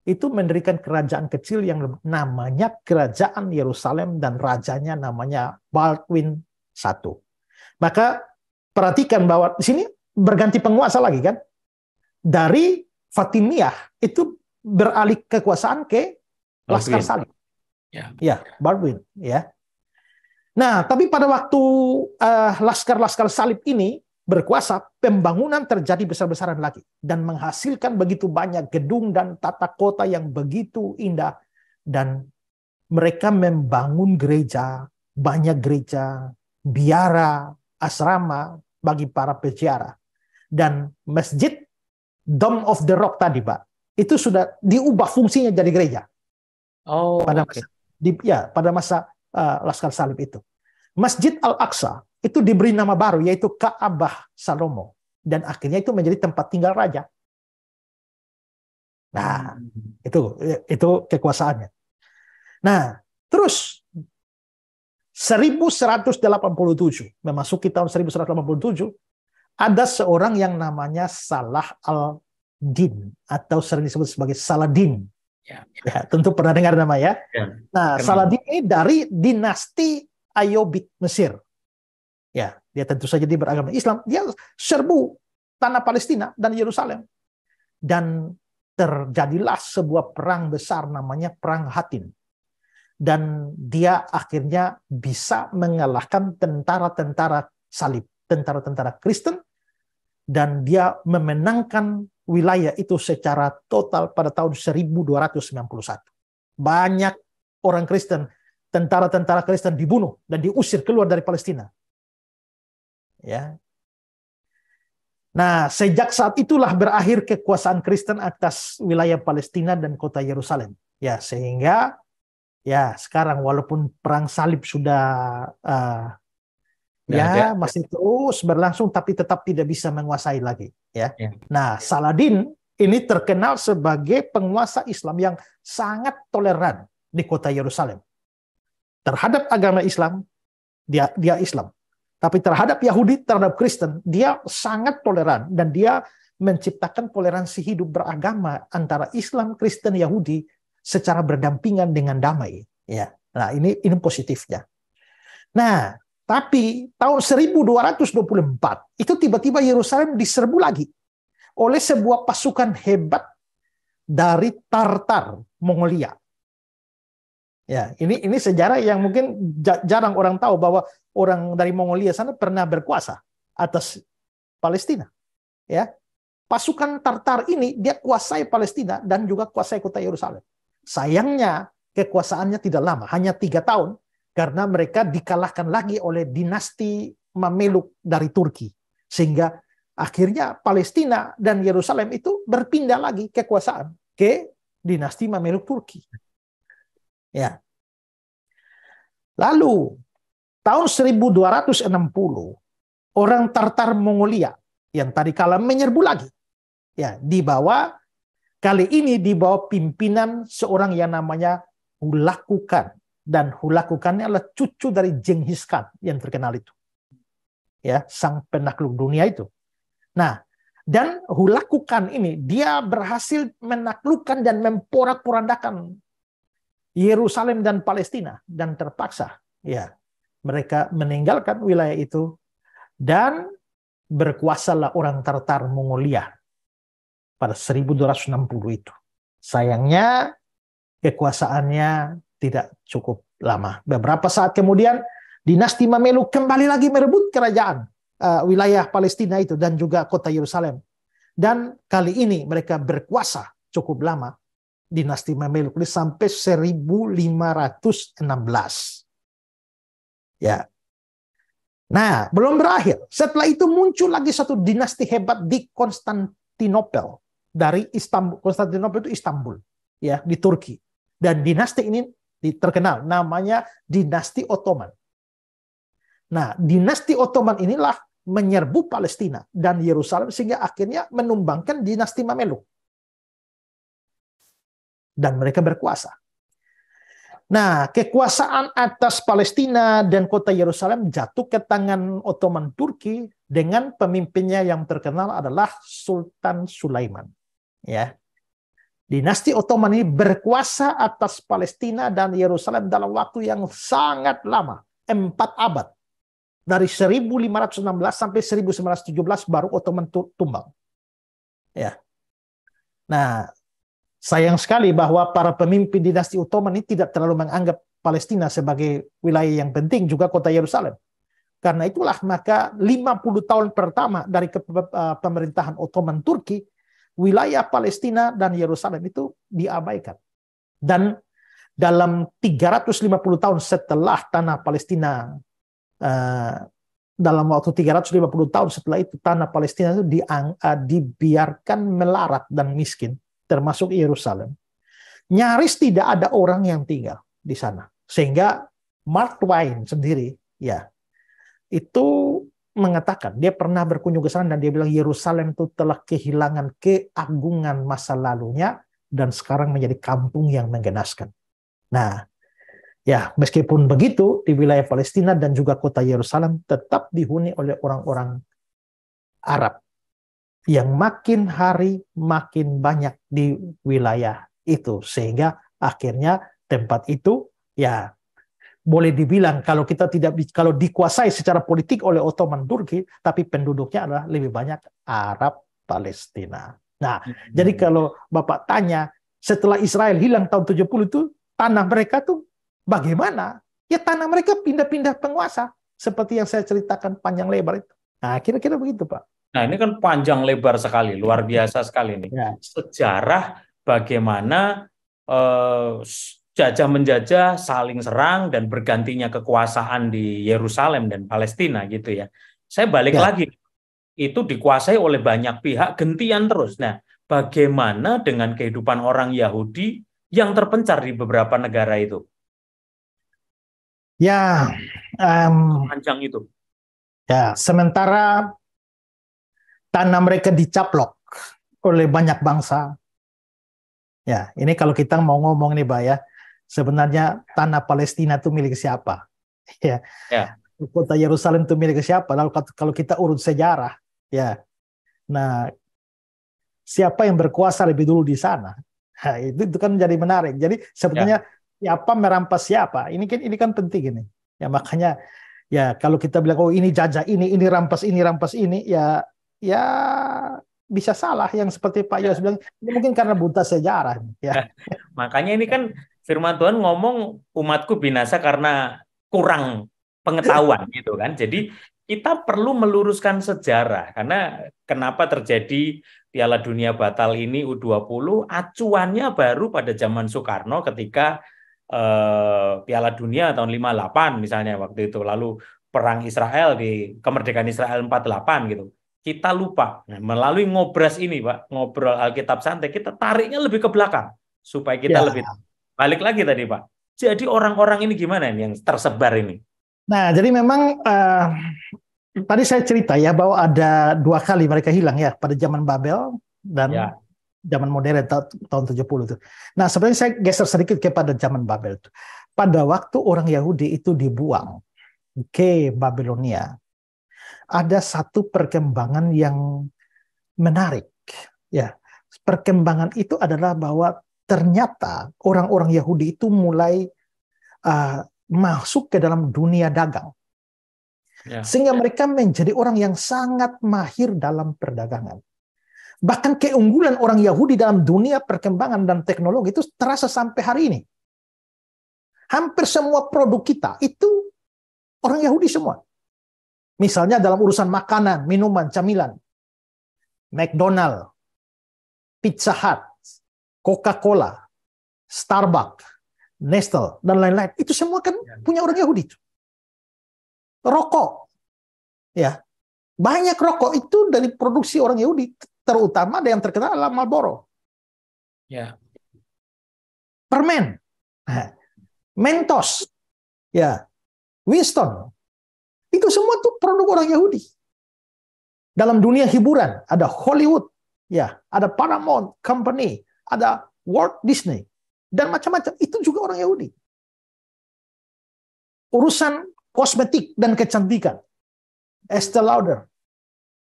itu mendirikan kerajaan kecil yang namanya Kerajaan Yerusalem dan rajanya namanya Baldwin I. Maka perhatikan bahwa di sini berganti penguasa lagi kan. Dari Fatimiyah itu beralih kekuasaan ke Laskar Salib. Ya, Baldwin ya. Nah, tapi pada waktu laskar-laskar salib ini berkuasa, pembangunan terjadi besar-besaran lagi dan menghasilkan begitu banyak gedung dan tata kota yang begitu indah, dan mereka membangun gereja, banyak gereja, biara, asrama bagi para peziarah, dan masjid Dome of the Rock tadi, Pak, itu sudah diubah fungsinya jadi gereja. Pada masa Laskar Salib itu. Masjid Al-Aqsa itu diberi nama baru, yaitu Ka'bah Salomo, dan akhirnya itu menjadi tempat tinggal raja. Nah, itu kekuasaannya. Nah, terus 1187, memasuki tahun 1187, ada seorang yang namanya Salah al-Din, atau sering disebut sebagai Saladin. Ya, tentu pernah dengar nama ya. Nah, Saladin ini dari dinasti Ayyubid Mesir. Ya, dia tentu saja dia beragama Islam. Dia serbu tanah Palestina dan Yerusalem. Dan terjadilah sebuah perang besar namanya Perang Hattin. Dan dia akhirnya bisa mengalahkan tentara-tentara salib, tentara-tentara Kristen, dan dia memenangkan wilayah itu secara total pada tahun 1291. Banyak orang Kristen, tentara-tentara Kristen dibunuh dan diusir keluar dari Palestina. Ya. Nah, sejak saat itulah berakhir kekuasaan Kristen atas wilayah Palestina dan kota Yerusalem. Ya, sehingga ya sekarang walaupun perang salib sudah masih terus berlangsung, tapi tetap tidak bisa menguasai lagi. Ya. Nah, Saladin ini terkenal sebagai penguasa Islam yang sangat toleran di kota Yerusalem. Terhadap agama Islam, dia Islam. Tapi terhadap Yahudi, terhadap Kristen, dia sangat toleran, dan dia menciptakan toleransi hidup beragama antara Islam, Kristen, Yahudi secara berdampingan dengan damai. Ya, nah ini positifnya. Nah, tapi tahun 1224 itu tiba-tiba Yerusalem diserbu lagi oleh sebuah pasukan hebat dari Tartar, Mongolia. Ya, ini sejarah yang mungkin jarang orang tahu, bahwa orang dari Mongolia sana pernah berkuasa atas Palestina. Ya, pasukan Tartar ini dia kuasai Palestina dan juga kuasai kota Yerusalem. Sayangnya kekuasaannya tidak lama, hanya 3 tahun, karena mereka dikalahkan lagi oleh dinasti Mameluk dari Turki, sehingga akhirnya Palestina dan Yerusalem itu berpindah lagi kekuasaan ke dinasti Mameluk Turki. Ya. Lalu tahun 1260 orang Tartar Mongolia yang tadi kala menyerbu lagi. Ya, kali ini di bawah pimpinan seorang yang namanya Hulakukan. dan hulakukannya adalah cucu dari Genghis Khan yang terkenal itu. Ya, sang penakluk dunia itu. Nah, dan hulakukan ini dia berhasil menaklukkan dan memporak-porandakan Yerusalem dan Palestina, dan terpaksa ya mereka meninggalkan wilayah itu dan berkuasalah orang Tartar Mongolia pada 1260 itu. Sayangnya kekuasaannya tidak cukup lama. Beberapa saat kemudian dinasti Mameluk kembali lagi merebut kerajaan wilayah Palestina itu dan juga kota Yerusalem. Dan kali ini mereka berkuasa cukup lama. Dinasti Mameluk ini sampai 1516. Ya. Nah, belum berakhir. Setelah itu muncul lagi satu dinasti hebat di Konstantinopel. Dari Istanbul. Konstantinopel itu Istanbul, ya, di Turki. Dan dinasti ini terkenal namanya dinasti Ottoman. Nah, dinasti Ottoman inilah menyerbu Palestina dan Yerusalem sehingga akhirnya menumbangkan dinasti Mameluk. Dan mereka berkuasa. Nah, kekuasaan atas Palestina dan kota Yerusalem jatuh ke tangan Ottoman Turki dengan pemimpinnya yang terkenal adalah Sultan Sulaiman. Ya. Dinasti Ottoman ini berkuasa atas Palestina dan Yerusalem dalam waktu yang sangat lama, 4 abad. Dari 1516 sampai 1917 baru Ottoman tumbang. Ya. Nah, sayang sekali bahwa para pemimpin dinasti Ottoman ini tidak terlalu menganggap Palestina sebagai wilayah yang penting, juga kota Yerusalem. Karena itulah maka 50 tahun pertama dari pemerintahan Ottoman Turki, wilayah Palestina dan Yerusalem itu diabaikan. Dan dalam 350 tahun setelah tanah Palestina, dalam waktu 350 tahun setelah itu, tanah Palestina itu dibiarkan melarat dan miskin, termasuk Yerusalem. Nyaris tidak ada orang yang tinggal di sana. Sehingga Mark Twain sendiri, ya, itu mengatakan, dia pernah berkunjung ke sana dan dia bilang Yerusalem itu telah kehilangan keagungan masa lalunya dan sekarang menjadi kampung yang menggenaskan. Nah, ya, meskipun begitu di wilayah Palestina dan juga kota Yerusalem tetap dihuni oleh orang-orang Arab yang makin hari makin banyak di wilayah itu, sehingga akhirnya tempat itu ya boleh dibilang kalau kalau dikuasai secara politik oleh Ottoman Turki, tapi penduduknya adalah lebih banyak Arab Palestina. Nah, jadi kalau Bapak tanya setelah Israel hilang tahun 70 itu tanah mereka tuh bagaimana? Ya tanah mereka pindah-pindah penguasa seperti yang saya ceritakan panjang lebar itu. Nah, kira-kira begitu, Pak. Nah, ini kan panjang lebar sekali, luar biasa sekali nih. Ya. Sejarah bagaimana jajah-menjajah saling serang dan bergantinya kekuasaan di Yerusalem dan Palestina gitu ya. Saya balik lagi, itu dikuasai oleh banyak pihak, gentian terus. Nah, bagaimana dengan kehidupan orang Yahudi yang terpencar di beberapa negara itu? Ya, panjang itu. Ya, sementara tanah mereka dicaplok oleh banyak bangsa. Ya, ini kalau kita mau ngomong nih, Pak, ya, sebenarnya tanah Palestina itu milik siapa? Ya. Kota Yerusalem itu milik siapa? Lalu kalau kita urut sejarah, ya. Nah, siapa yang berkuasa lebih dulu di sana? Nah, itu kan jadi menarik. Jadi sebetulnya siapa merampas siapa? Ini kan penting ini. Ya, makanya ya kalau kita bilang oh ini jajah ini rampas ini, ya bisa salah yang seperti Pak Yos bilang, ini mungkin karena buta sejarah. Ya. Makanya ini kan firman Tuhan ngomong umatku binasa karena kurang pengetahuan gitu kan. Jadi kita perlu meluruskan sejarah karena kenapa terjadi Piala Dunia batal ini U20, acuannya baru pada zaman Soekarno ketika Piala Dunia tahun 58 misalnya waktu itu, lalu perang Israel di kemerdekaan Israel 48 gitu. Kita lupa. Nah, melalui ngobras ini, Pak, ngobrol Alkitab santai, kita tariknya lebih ke belakang supaya kita lebih balik lagi tadi, Pak. Jadi orang-orang ini gimana ini yang tersebar ini? Nah, jadi memang tadi saya cerita ya bahwa ada 2 kali mereka hilang ya pada zaman Babel dan Zaman modern tahun 70 itu. Nah, sebenarnya saya geser sedikit kepada zaman Babel itu. Pada waktu orang Yahudi itu dibuang ke Babilonia, ada satu perkembangan yang menarik. Ya, perkembangan itu adalah bahwa ternyata orang-orang Yahudi itu mulai masuk ke dalam dunia dagang. Ya. Sehingga mereka menjadi orang yang sangat mahir dalam perdagangan. Bahkan keunggulan orang Yahudi dalam dunia perkembangan dan teknologi itu terasa sampai hari ini. Hampir semua produk kita itu orang Yahudi semua. Misalnya dalam urusan makanan, minuman, camilan. McDonald, Pizza Hut, Coca-Cola, Starbucks, Nestle, dan lain-lain. Itu semua kan punya orang Yahudi. Rokok. Ya, banyak rokok itu dari produksi orang Yahudi. Terutama ada yang terkenal adalah Marlboro. Ya. Permen. Mentos. Ya. Winston. Itu semua tuh produk orang Yahudi. Dalam dunia hiburan ada Hollywood, ya, ada Paramount Company, ada Walt Disney dan macam-macam. Itu juga orang Yahudi. Urusan kosmetik dan kecantikan. Estée Lauder,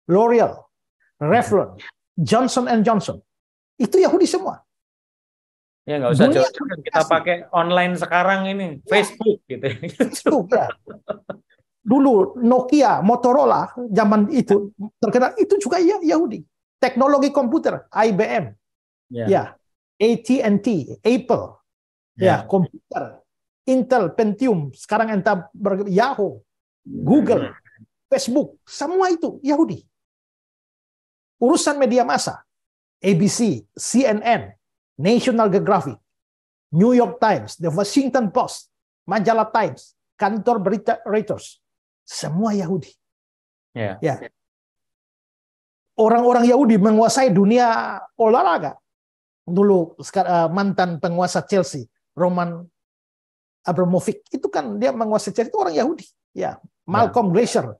L'Oreal, Revlon, Johnson Johnson. Itu Yahudi semua. Ya nggak usah jauh-jauh. Kita pakai online sekarang ini, Facebook gitu. Facebook, ya. Dulu Nokia, Motorola, zaman itu terkenal, itu juga Yahudi. Teknologi komputer, IBM, ya, AT&T, Apple, ya, komputer, Intel, Pentium, sekarang entah Yahoo, Google, Facebook, semua itu Yahudi. Urusan media massa, ABC, CNN, National Geographic, New York Times, The Washington Post, majalah Times, kantor berita Reuters, semua Yahudi. Ya. Orang-orang Yahudi menguasai dunia olahraga. Dulu mantan penguasa Chelsea, Roman Abramovich, itu kan dia menguasai Chelsea, itu orang Yahudi. Ya, Malcolm Glazer.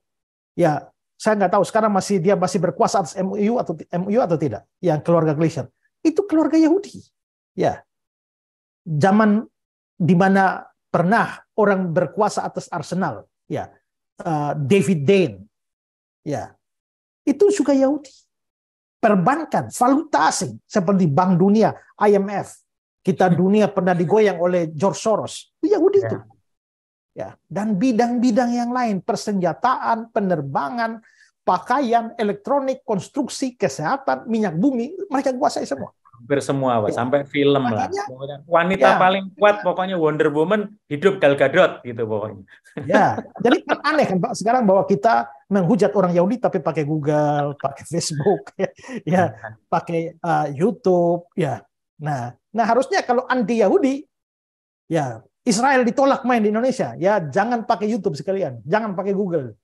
Ya, saya nggak tahu sekarang dia masih berkuasa atas MU atau tidak. Yang keluarga Glazer itu keluarga Yahudi. Ya, zaman di mana pernah orang berkuasa atas Arsenal, ya, David Dane, ya, itu juga Yahudi. Perbankan, valuta asing seperti Bank Dunia, IMF, kita dunia pernah digoyang oleh George Soros, itu Yahudi itu. Ya, dan bidang-bidang yang lain, persenjataan, penerbangan, pakaian, elektronik, konstruksi, kesehatan, minyak bumi, mereka kuasai semua. Hampir semua, Pak. Sampai film lah. Wanita paling kuat pokoknya Wonder Woman, hidup Gal Gadot gitu pokoknya. Ya, jadi kan aneh kan Pak sekarang bahwa kita menghujat orang Yahudi tapi pakai Google, pakai Facebook, ya, pakai YouTube, ya. Nah harusnya kalau anti Yahudi, ya, Israel ditolak main di Indonesia, ya jangan pakai YouTube sekalian, jangan pakai Google.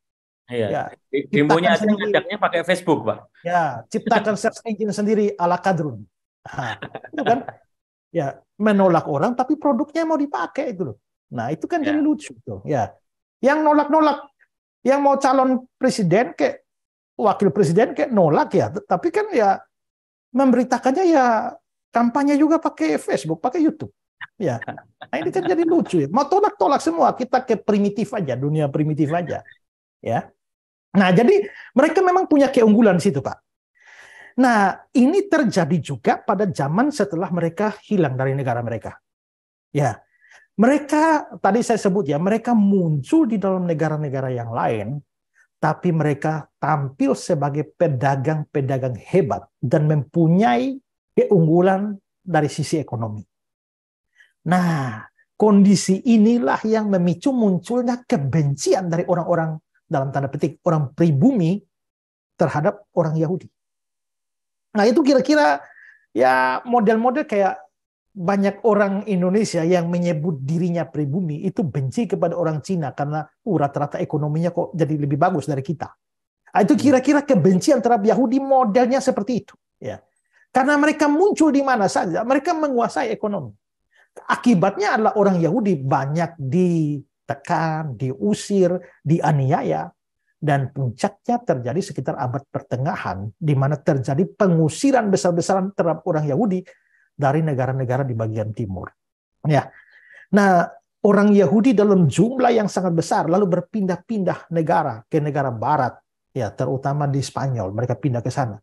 Iya. Ya, demonya aja ngajaknya pakai Facebook, Pak. Ya, ciptakan search engine sendiri ala Kadrun. Nah, itu kan, ya, menolak orang tapi produknya mau dipakai itu loh. Nah, itu kan jadi lucu tuh, ya. Yang nolak-nolak, yang mau calon presiden kayak wakil presiden kayak nolak ya, tapi kan ya memberitakannya ya kampanye juga pakai Facebook, pakai YouTube. Ya, nah ini kan jadi lucu ya. Mau tolak-tolak semua, kita ke primitif aja, dunia primitif aja, ya. Nah, jadi mereka memang punya keunggulan di situ, Pak. Nah, ini terjadi juga pada zaman setelah mereka hilang dari negara mereka. Ya, mereka tadi saya sebut ya, mereka muncul di dalam negara-negara yang lain, tapi mereka tampil sebagai pedagang-pedagang hebat dan mempunyai keunggulan dari sisi ekonomi. Nah, kondisi inilah yang memicu munculnya kebencian dari orang-orang, dalam tanda petik, orang pribumi terhadap orang Yahudi. Nah, itu kira-kira ya model-model kayak banyak orang Indonesia yang menyebut dirinya pribumi itu benci kepada orang Cina karena rata-rata ekonominya kok jadi lebih bagus dari kita. Nah, itu kira-kira kebencian terhadap Yahudi modelnya seperti itu. Ya. Karena mereka muncul di mana saja, mereka menguasai ekonomi. Akibatnya adalah orang Yahudi banyak ditekan, diusir, dianiaya. Dan puncaknya terjadi sekitar abad pertengahan, di mana terjadi pengusiran besar-besaran terhadap orang Yahudi dari negara-negara di bagian timur. Ya, nah orang Yahudi dalam jumlah yang sangat besar lalu berpindah-pindah negara ke negara Barat, ya terutama di Spanyol, mereka pindah ke sana.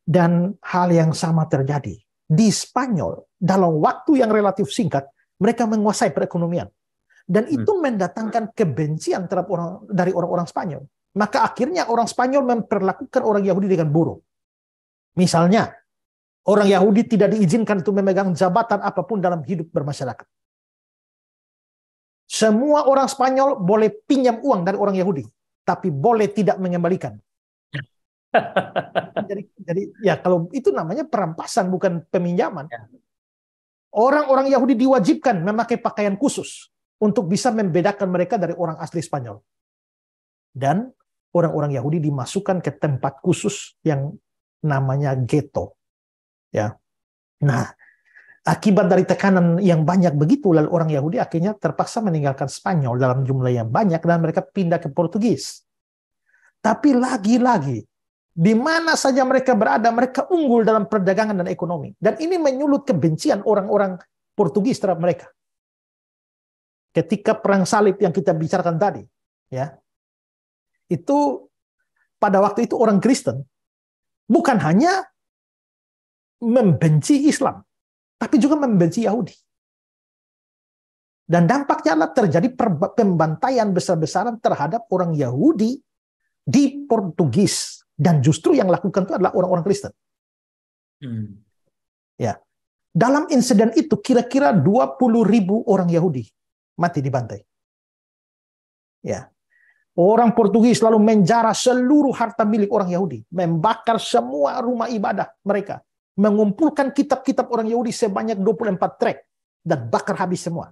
Dan hal yang sama terjadi di Spanyol dalam waktu yang relatif singkat, mereka menguasai perekonomian. Dan itu mendatangkan kebencian terhadap dari orang-orang Spanyol. Maka akhirnya orang Spanyol memperlakukan orang Yahudi dengan buruk. Misalnya, orang Yahudi tidak diizinkan untuk memegang jabatan apapun dalam hidup bermasyarakat. Semua orang Spanyol boleh pinjam uang dari orang Yahudi, tapi boleh tidak mengembalikan. Jadi ya kalau itu namanya perampasan, bukan peminjaman. Orang-orang Yahudi diwajibkan memakai pakaian khusus untuk bisa membedakan mereka dari orang asli Spanyol. Dan orang-orang Yahudi dimasukkan ke tempat khusus yang namanya ghetto. Ya. Nah, akibat dari tekanan yang banyak begitu, lalu orang Yahudi akhirnya terpaksa meninggalkan Spanyol dalam jumlah yang banyak dan mereka pindah ke Portugis. Tapi lagi-lagi, di mana saja mereka berada, mereka unggul dalam perdagangan dan ekonomi. Dan ini menyulut kebencian orang-orang Portugis terhadap mereka. Ketika perang salib yang kita bicarakan tadi, ya, itu pada waktu itu orang Kristen bukan hanya membenci Islam, tapi juga membenci Yahudi. Dan dampaknya adalah terjadi pembantaian besar-besaran terhadap orang Yahudi di Portugis. Dan justru yang lakukan itu adalah orang-orang Kristen. Ya. Dalam insiden itu kira-kira 20.000 orang Yahudi mati dibantai. Ya. Orang Portugis lalu menjara seluruh harta milik orang Yahudi, membakar semua rumah ibadah mereka, mengumpulkan kitab-kitab orang Yahudi sebanyak 24 trek dan bakar habis semua.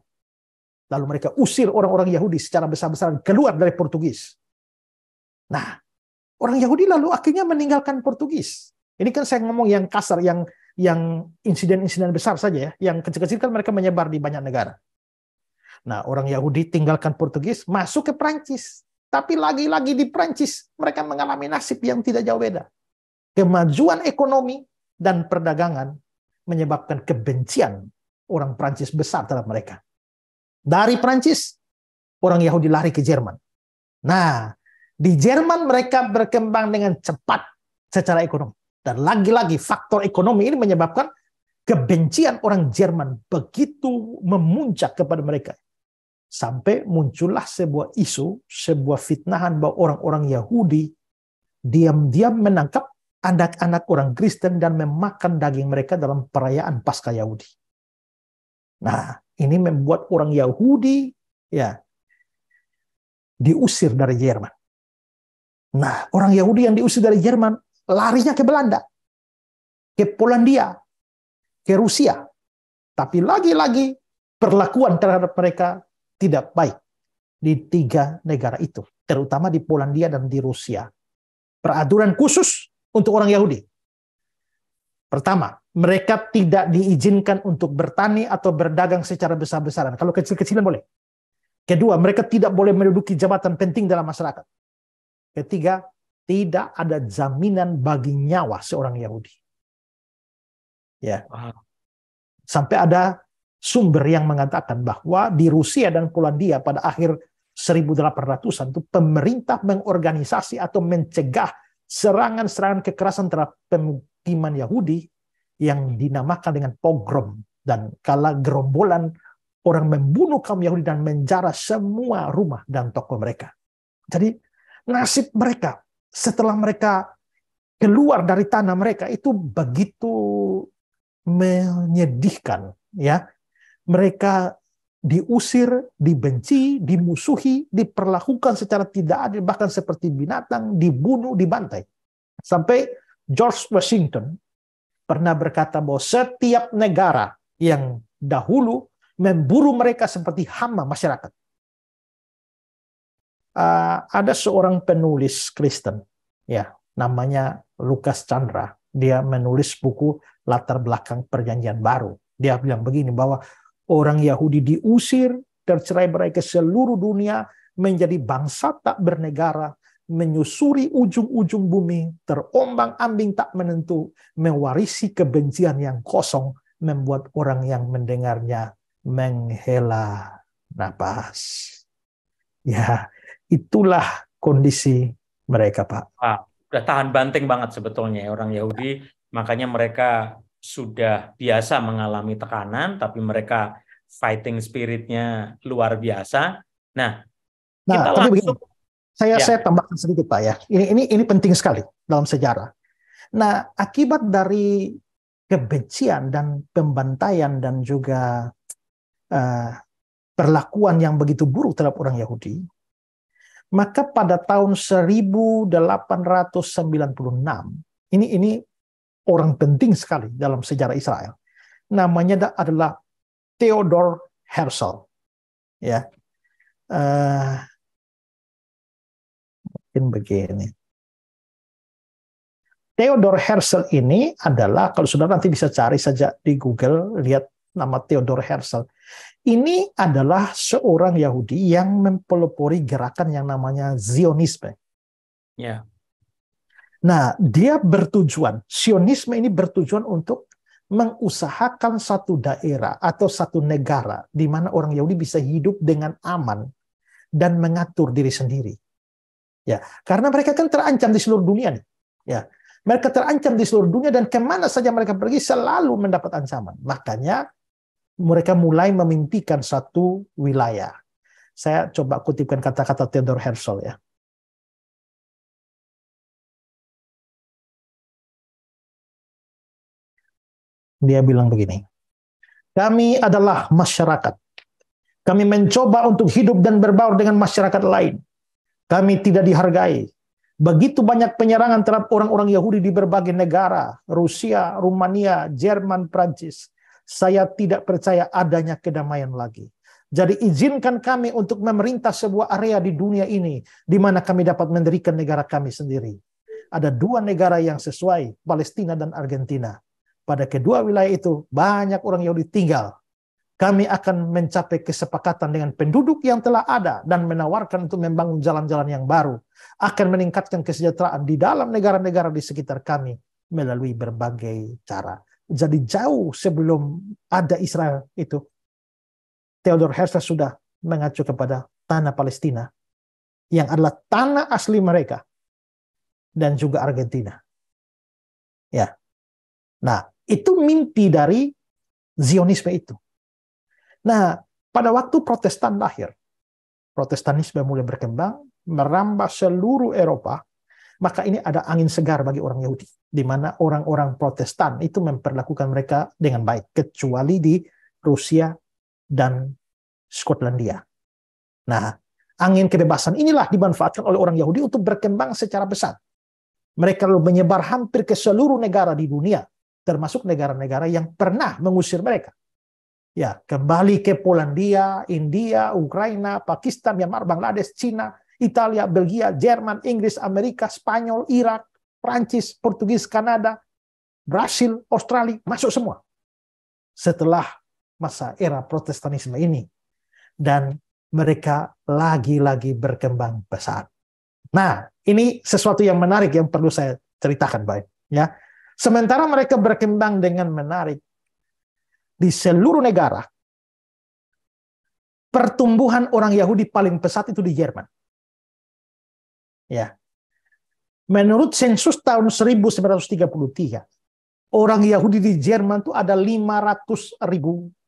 Lalu mereka usir orang-orang Yahudi secara besar-besaran keluar dari Portugis. Nah, orang Yahudi lalu akhirnya meninggalkan Portugis. Ini kan saya ngomong yang kasar, yang insiden-insiden besar saja ya, yang kecil-kecil kan mereka menyebar di banyak negara. Nah, orang Yahudi tinggalkan Portugis, masuk ke Prancis. Tapi lagi-lagi di Prancis mereka mengalami nasib yang tidak jauh beda. Kemajuan ekonomi dan perdagangan menyebabkan kebencian orang Prancis besar terhadap mereka. Dari Prancis, orang Yahudi lari ke Jerman. Nah, di Jerman mereka berkembang dengan cepat secara ekonomi. Dan lagi-lagi faktor ekonomi ini menyebabkan kebencian orang Jerman begitu memuncak kepada mereka. Sampai muncullah sebuah isu, sebuah fitnahan bahwa orang-orang Yahudi diam-diam menangkap anak-anak orang Kristen dan memakan daging mereka dalam perayaan Paskah Yahudi. Nah, ini membuat orang Yahudi ya diusir dari Jerman. Nah, orang Yahudi yang diusir dari Jerman larinya ke Belanda, ke Polandia, ke Rusia. Tapi lagi-lagi perlakuan terhadap mereka tidak baik di 3 negara itu, terutama di Polandia dan di Rusia. Peraturan khusus untuk orang Yahudi. Pertama, mereka tidak diizinkan untuk bertani atau berdagang secara besar-besaran. Kalau kecil-kecilan boleh. Kedua, mereka tidak boleh menduduki jabatan penting dalam masyarakat. Ketiga, tidak ada jaminan bagi nyawa seorang Yahudi. Ya. Sampai ada sumber yang mengatakan bahwa di Rusia dan Polandia pada akhir 1800-an itu pemerintah mengorganisasi atau mencegah serangan-serangan kekerasan terhadap pemukiman Yahudi yang dinamakan dengan pogrom, dan kala gerombolan orang membunuh kaum Yahudi dan menjara semua rumah dan toko mereka. Jadi nasib mereka setelah mereka keluar dari tanah mereka itu begitu menyedihkan, ya. Mereka diusir, dibenci, dimusuhi, diperlakukan secara tidak adil, bahkan seperti binatang, dibunuh, dibantai. Sampai George Washington pernah berkata bahwa setiap negara yang dahulu memburu mereka seperti hama masyarakat. Ada seorang penulis Kristen, ya, namanya Lucas Chandra. Dia menulis buku Latar Belakang Perjanjian Baru. Dia bilang begini, bahwa orang Yahudi diusir, tercerai-berai ke seluruh dunia, menjadi bangsa tak bernegara, menyusuri ujung-ujung bumi, terombang-ambing tak menentu, mewarisi kebencian yang kosong, membuat orang yang mendengarnya menghela napas. Ya, itulah kondisi mereka, Pak. Udah tahan banting banget sebetulnya ya orang Yahudi, makanya mereka sudah biasa mengalami tekanan, tapi mereka fighting spiritnya luar biasa. Nah, kita tapi begini, langsung saya tambahkan sedikit, Pak, ya. Ini penting sekali dalam sejarah. Nah, akibat dari kebencian dan pembantaian dan juga perlakuan yang begitu buruk terhadap orang Yahudi, maka pada tahun 1896, ini orang penting sekali dalam sejarah Israel. Namanya adalah Theodor Herzl. Ya, mungkin begini. Theodor Herzl ini adalah, kalau saudara nanti bisa cari saja di Google, lihat nama Theodor Herzl. Ini adalah seorang Yahudi yang mempelopori gerakan yang namanya Zionisme. ya. Nah, dia bertujuan, Zionisme ini bertujuan untuk mengusahakan satu daerah atau satu negara di mana orang Yahudi bisa hidup dengan aman dan mengatur diri sendiri. Ya, karena mereka kan terancam di seluruh dunia nih. Ya, mereka terancam di seluruh dunia dan kemana saja mereka pergi selalu mendapat ancaman. Makanya mereka mulai memimpikan satu wilayah. Saya coba kutipkan kata-kata Theodor Herzl ya. Dia bilang begini, kami adalah masyarakat. Kami mencoba untuk hidup dan berbaur dengan masyarakat lain. Kami tidak dihargai. Begitu banyak penyerangan terhadap orang-orang Yahudi di berbagai negara, Rusia, Rumania, Jerman, Prancis. Saya tidak percaya adanya kedamaian lagi. Jadi izinkan kami untuk memerintah sebuah area di dunia ini, di mana kami dapat mendirikan negara kami sendiri. Ada dua negara yang sesuai, Palestina dan Argentina. Pada kedua wilayah itu, banyak orang Yahudi tinggal. Kami akan mencapai kesepakatan dengan penduduk yang telah ada dan menawarkan untuk membangun jalan-jalan yang baru. Akan meningkatkan kesejahteraan di dalam negara-negara di sekitar kami melalui berbagai cara. Jadi jauh sebelum ada Israel itu, Theodor Herzl sudah mengacu kepada tanah Palestina yang adalah tanah asli mereka dan juga Argentina. Ya. Nah, itu mimpi dari Zionisme itu. Nah, pada waktu Protestan lahir, Protestanisme mulai berkembang, merambah seluruh Eropa, maka ini ada angin segar bagi orang Yahudi, di mana orang-orang Protestan itu memperlakukan mereka dengan baik, kecuali di Rusia dan Skotlandia. Nah, angin kebebasan inilah dimanfaatkan oleh orang Yahudi untuk berkembang secara besar. Mereka lalu menyebar hampir ke seluruh negara di dunia, termasuk negara-negara yang pernah mengusir mereka. Ya, kembali ke Polandia, India, Ukraina, Pakistan, Myanmar, Bangladesh, Cina, Italia, Belgia, Jerman, Inggris, Amerika, Spanyol, Irak, Prancis, Portugis, Kanada, Brasil, Australia, masuk semua. Setelah masa era Protestanisme ini. Dan mereka lagi-lagi berkembang pesat. Nah, ini sesuatu yang menarik yang perlu saya ceritakan, baik. Ya, sementara mereka berkembang dengan menarik di seluruh negara, pertumbuhan orang Yahudi paling pesat itu di Jerman. Ya, menurut sensus tahun 1933, orang Yahudi di Jerman itu ada 500.000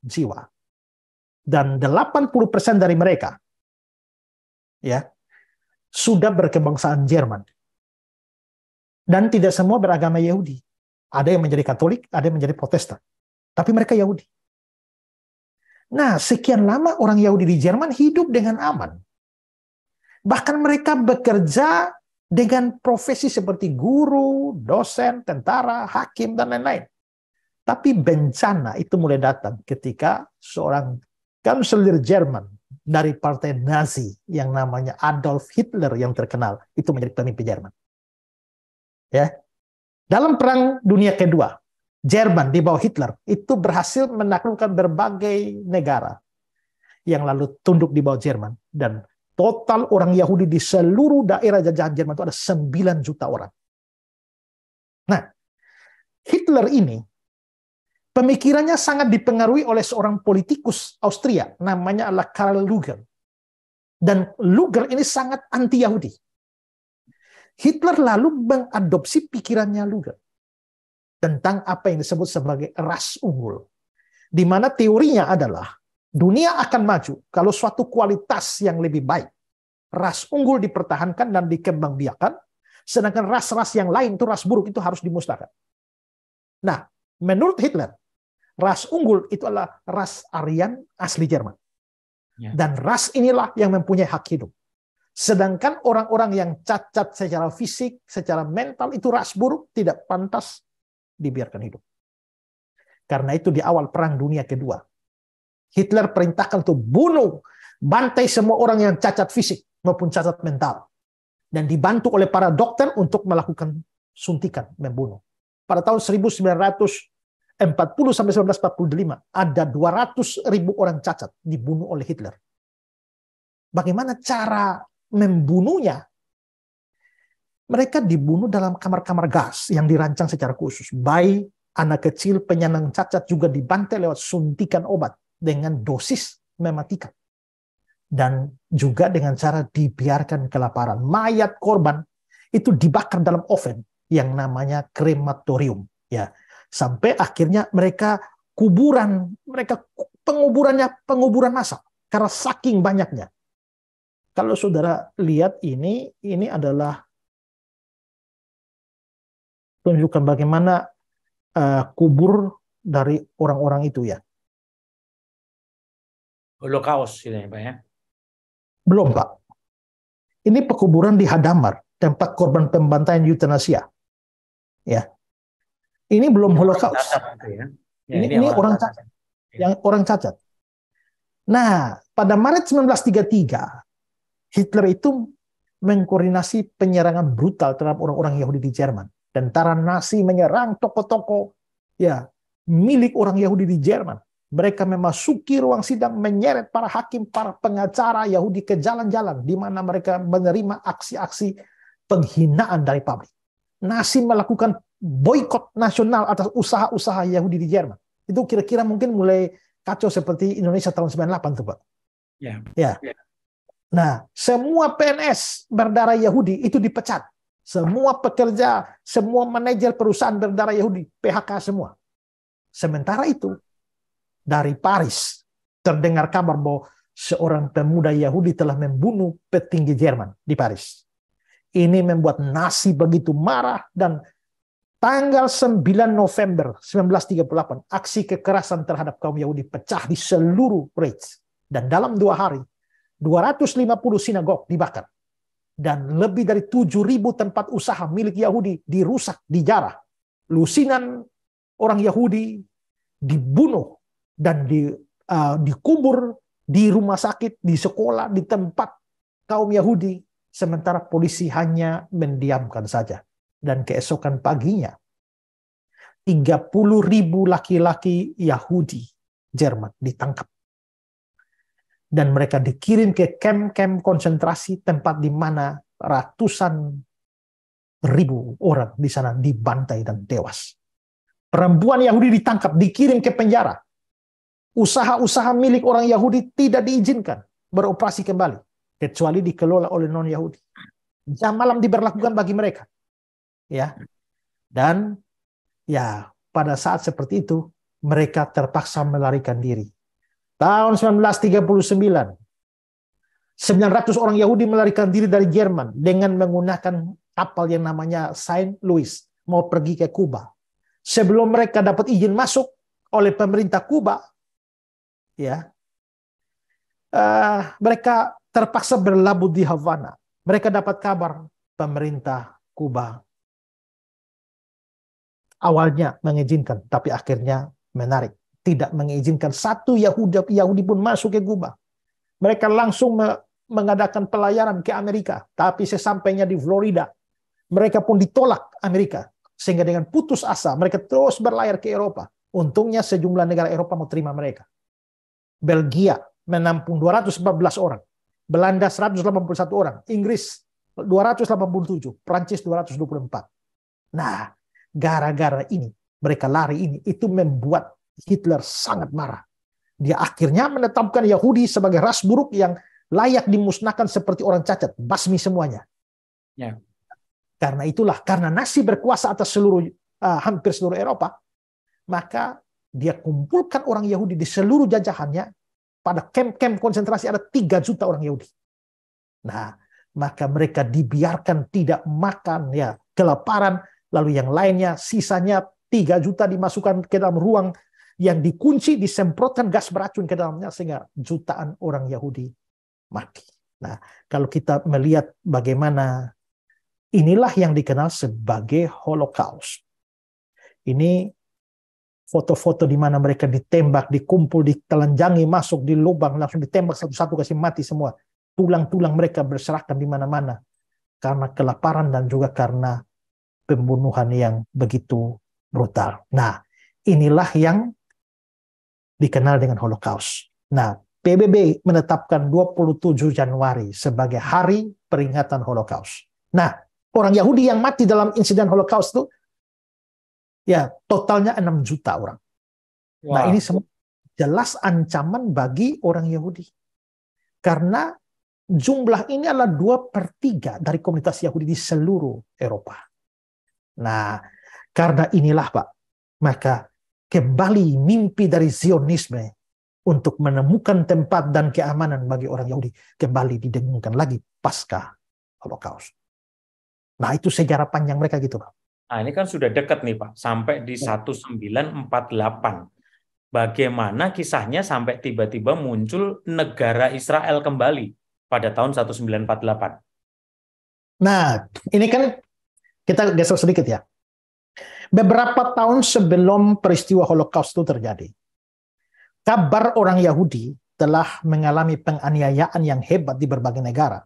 jiwa. Dan 80% dari mereka ya sudah berkebangsaan Jerman. Dan tidak semua beragama Yahudi. Ada yang menjadi Katolik, ada yang menjadi Protestan. Tapi mereka Yahudi. Nah, sekian lama orang Yahudi di Jerman hidup dengan aman. Bahkan mereka bekerja dengan profesi seperti guru, dosen, tentara, hakim, dan lain-lain. Tapi bencana itu mulai datang ketika seorang kanselir Jerman dari partai Nazi yang namanya Adolf Hitler yang terkenal itu menjadi pemimpin Jerman. Ya. Dalam Perang Dunia Kedua, Jerman di bawah Hitler itu berhasil menaklukkan berbagai negara yang lalu tunduk di bawah Jerman dan Total orang Yahudi di seluruh daerah jajahan Jerman itu ada 9 juta orang. Nah, Hitler ini pemikirannya sangat dipengaruhi oleh seorang politikus Austria, namanya adalah Karl Lueger. Dan Lueger ini sangat anti-Yahudi. Hitler lalu mengadopsi pikirannya Lueger tentang apa yang disebut sebagai ras unggul. Di mana teorinya adalah dunia akan maju kalau suatu kualitas yang lebih baik, ras unggul dipertahankan dan dikembangbiakan, sedangkan ras-ras yang lain itu ras buruk itu harus dimusnahkan. Nah, menurut Hitler, ras unggul itu adalah ras Aryan asli Jerman. Ya. Dan ras inilah yang mempunyai hak hidup. Sedangkan orang-orang yang cacat secara fisik, secara mental itu ras buruk, tidak pantas dibiarkan hidup. Karena itu di awal Perang Dunia Kedua, Hitler perintahkan untuk bunuh, bantai semua orang yang cacat fisik maupun cacat mental. Dan dibantu oleh para dokter untuk melakukan suntikan, membunuh. Pada tahun 1940 sampai 1945 ada 200.000 orang cacat dibunuh oleh Hitler. Bagaimana cara membunuhnya? Mereka dibunuh dalam kamar-kamar gas yang dirancang secara khusus. Bayi, anak kecil, penyandang cacat juga dibantai lewat suntikan obat dengan dosis mematikan. Dan juga dengan cara dibiarkan kelaparan. Mayat korban itu dibakar dalam oven yang namanya krematorium. Ya, sampai akhirnya mereka penguburan massal karena saking banyaknya. Kalau saudara lihat ini adalah tunjukkan bagaimana kubur dari orang-orang itu ya. Holocaust ini Pak ya. Belum Pak. Ini pekuburan di Hadamar, tempat korban pembantaian euthanasia. Ya. Ini belum Holocaust. Ya. Ini orang cacat. Yang orang cacat. Nah, pada Maret 1933 Hitler itu mengkoordinasi penyerangan brutal terhadap orang-orang Yahudi di Jerman. Tentara Nazi menyerang toko-toko ya milik orang Yahudi di Jerman. Mereka memasuki ruang sidang, menyeret para hakim, para pengacara Yahudi ke jalan-jalan di mana mereka menerima aksi-aksi penghinaan dari pabrik. Nazi melakukan boikot nasional atas usaha-usaha Yahudi di Jerman. Itu kira-kira mungkin mulai kacau seperti Indonesia tahun 98 tuh Pak. Ya. Nah, semua PNS berdarah Yahudi itu dipecat. Semua pekerja, semua manajer perusahaan berdarah Yahudi, PHK semua. Sementara itu, dari Paris, terdengar kabar bahwa seorang pemuda Yahudi telah membunuh petinggi Jerman di Paris. Ini membuat Nazi begitu marah dan tanggal 9 November 1938, aksi kekerasan terhadap kaum Yahudi pecah di seluruh Reich. Dan dalam 2 hari, 250 sinagog dibakar. Dan lebih dari 7.000 tempat usaha milik Yahudi dirusak, dijarah. Lusinan orang Yahudi dibunuh dan dikubur di rumah sakit, di sekolah, di tempat kaum Yahudi. Sementara polisi hanya mendiamkan saja. Dan keesokan paginya, 30.000 laki-laki Yahudi Jerman ditangkap. Dan mereka dikirim ke kamp-kamp konsentrasi, tempat di mana ratusan ribu orang di sana dibantai dan tewas. Perempuan Yahudi ditangkap, dikirim ke penjara. Usaha-usaha milik orang Yahudi tidak diizinkan beroperasi kembali, kecuali dikelola oleh non-Yahudi. Jam malam diberlakukan bagi mereka. Ya. Dan ya, pada saat seperti itu mereka terpaksa melarikan diri. Tahun 1939, 900 orang Yahudi melarikan diri dari Jerman dengan menggunakan kapal yang namanya Saint Louis, mau pergi ke Kuba. Sebelum mereka dapat izin masuk oleh pemerintah Kuba, ya, mereka terpaksa berlabuh di Havana. Mereka dapat kabar pemerintah Kuba awalnya mengizinkan, tapi akhirnya menarik. Tidak mengizinkan satu Yahudi pun masuk ke Kuba. Mereka langsung mengadakan pelayaran ke Amerika. Tapi sesampainya di Florida, mereka pun ditolak Amerika. Sehingga dengan putus asa, mereka terus berlayar ke Eropa. Untungnya sejumlah negara Eropa mau terima mereka. Belgia menampung 214 orang. Belanda 181 orang, Inggris 287, Prancis 224. Nah, gara-gara ini, mereka lari ini, itu membuat Hitler sangat marah. Dia akhirnya menetapkan Yahudi sebagai ras buruk yang layak dimusnahkan seperti orang cacat, basmi semuanya. Ya. Karena itulah, karena Nazi berkuasa atas hampir seluruh Eropa, maka dia kumpulkan orang Yahudi di seluruh jajahannya. Pada kamp-kamp konsentrasi ada 3 juta orang Yahudi. Nah, maka mereka dibiarkan tidak makan, ya, kelaparan, lalu yang lainnya, sisanya 3 juta dimasukkan ke dalam ruang yang dikunci, disemprotkan gas beracun ke dalamnya, sehingga jutaan orang Yahudi mati. Nah, kalau kita melihat bagaimana, inilah yang dikenal sebagai Holocaust. Ini foto-foto di mana mereka ditembak, dikumpul, ditelanjangi, masuk di lubang, langsung ditembak satu-satu, kasih mati semua. Tulang-tulang mereka berserakan di mana-mana karena kelaparan dan juga karena pembunuhan yang begitu brutal. Nah, inilah yang dikenal dengan Holocaust. Nah, PBB menetapkan 27 Januari sebagai hari peringatan Holocaust. Nah, orang Yahudi yang mati dalam insiden Holocaust itu ya totalnya 6 juta orang. Wow. Nah, ini semua jelas ancaman bagi orang Yahudi. Karena jumlah ini adalah 2/3 dari komunitas Yahudi di seluruh Eropa. Nah, karena inilah Pak, maka kembali mimpi dari Zionisme untuk menemukan tempat dan keamanan bagi orang Yahudi kembali didengungkan lagi pasca Holocaust. Nah, itu sejarah panjang mereka gitu Pak. Nah, ini kan sudah dekat nih Pak, sampai di 1948. Bagaimana kisahnya sampai tiba-tiba muncul negara Israel kembali pada tahun 1948? Nah, ini kan kita geser sedikit ya. Beberapa tahun sebelum peristiwa Holocaust itu terjadi, kabar orang Yahudi telah mengalami penganiayaan yang hebat di berbagai negara.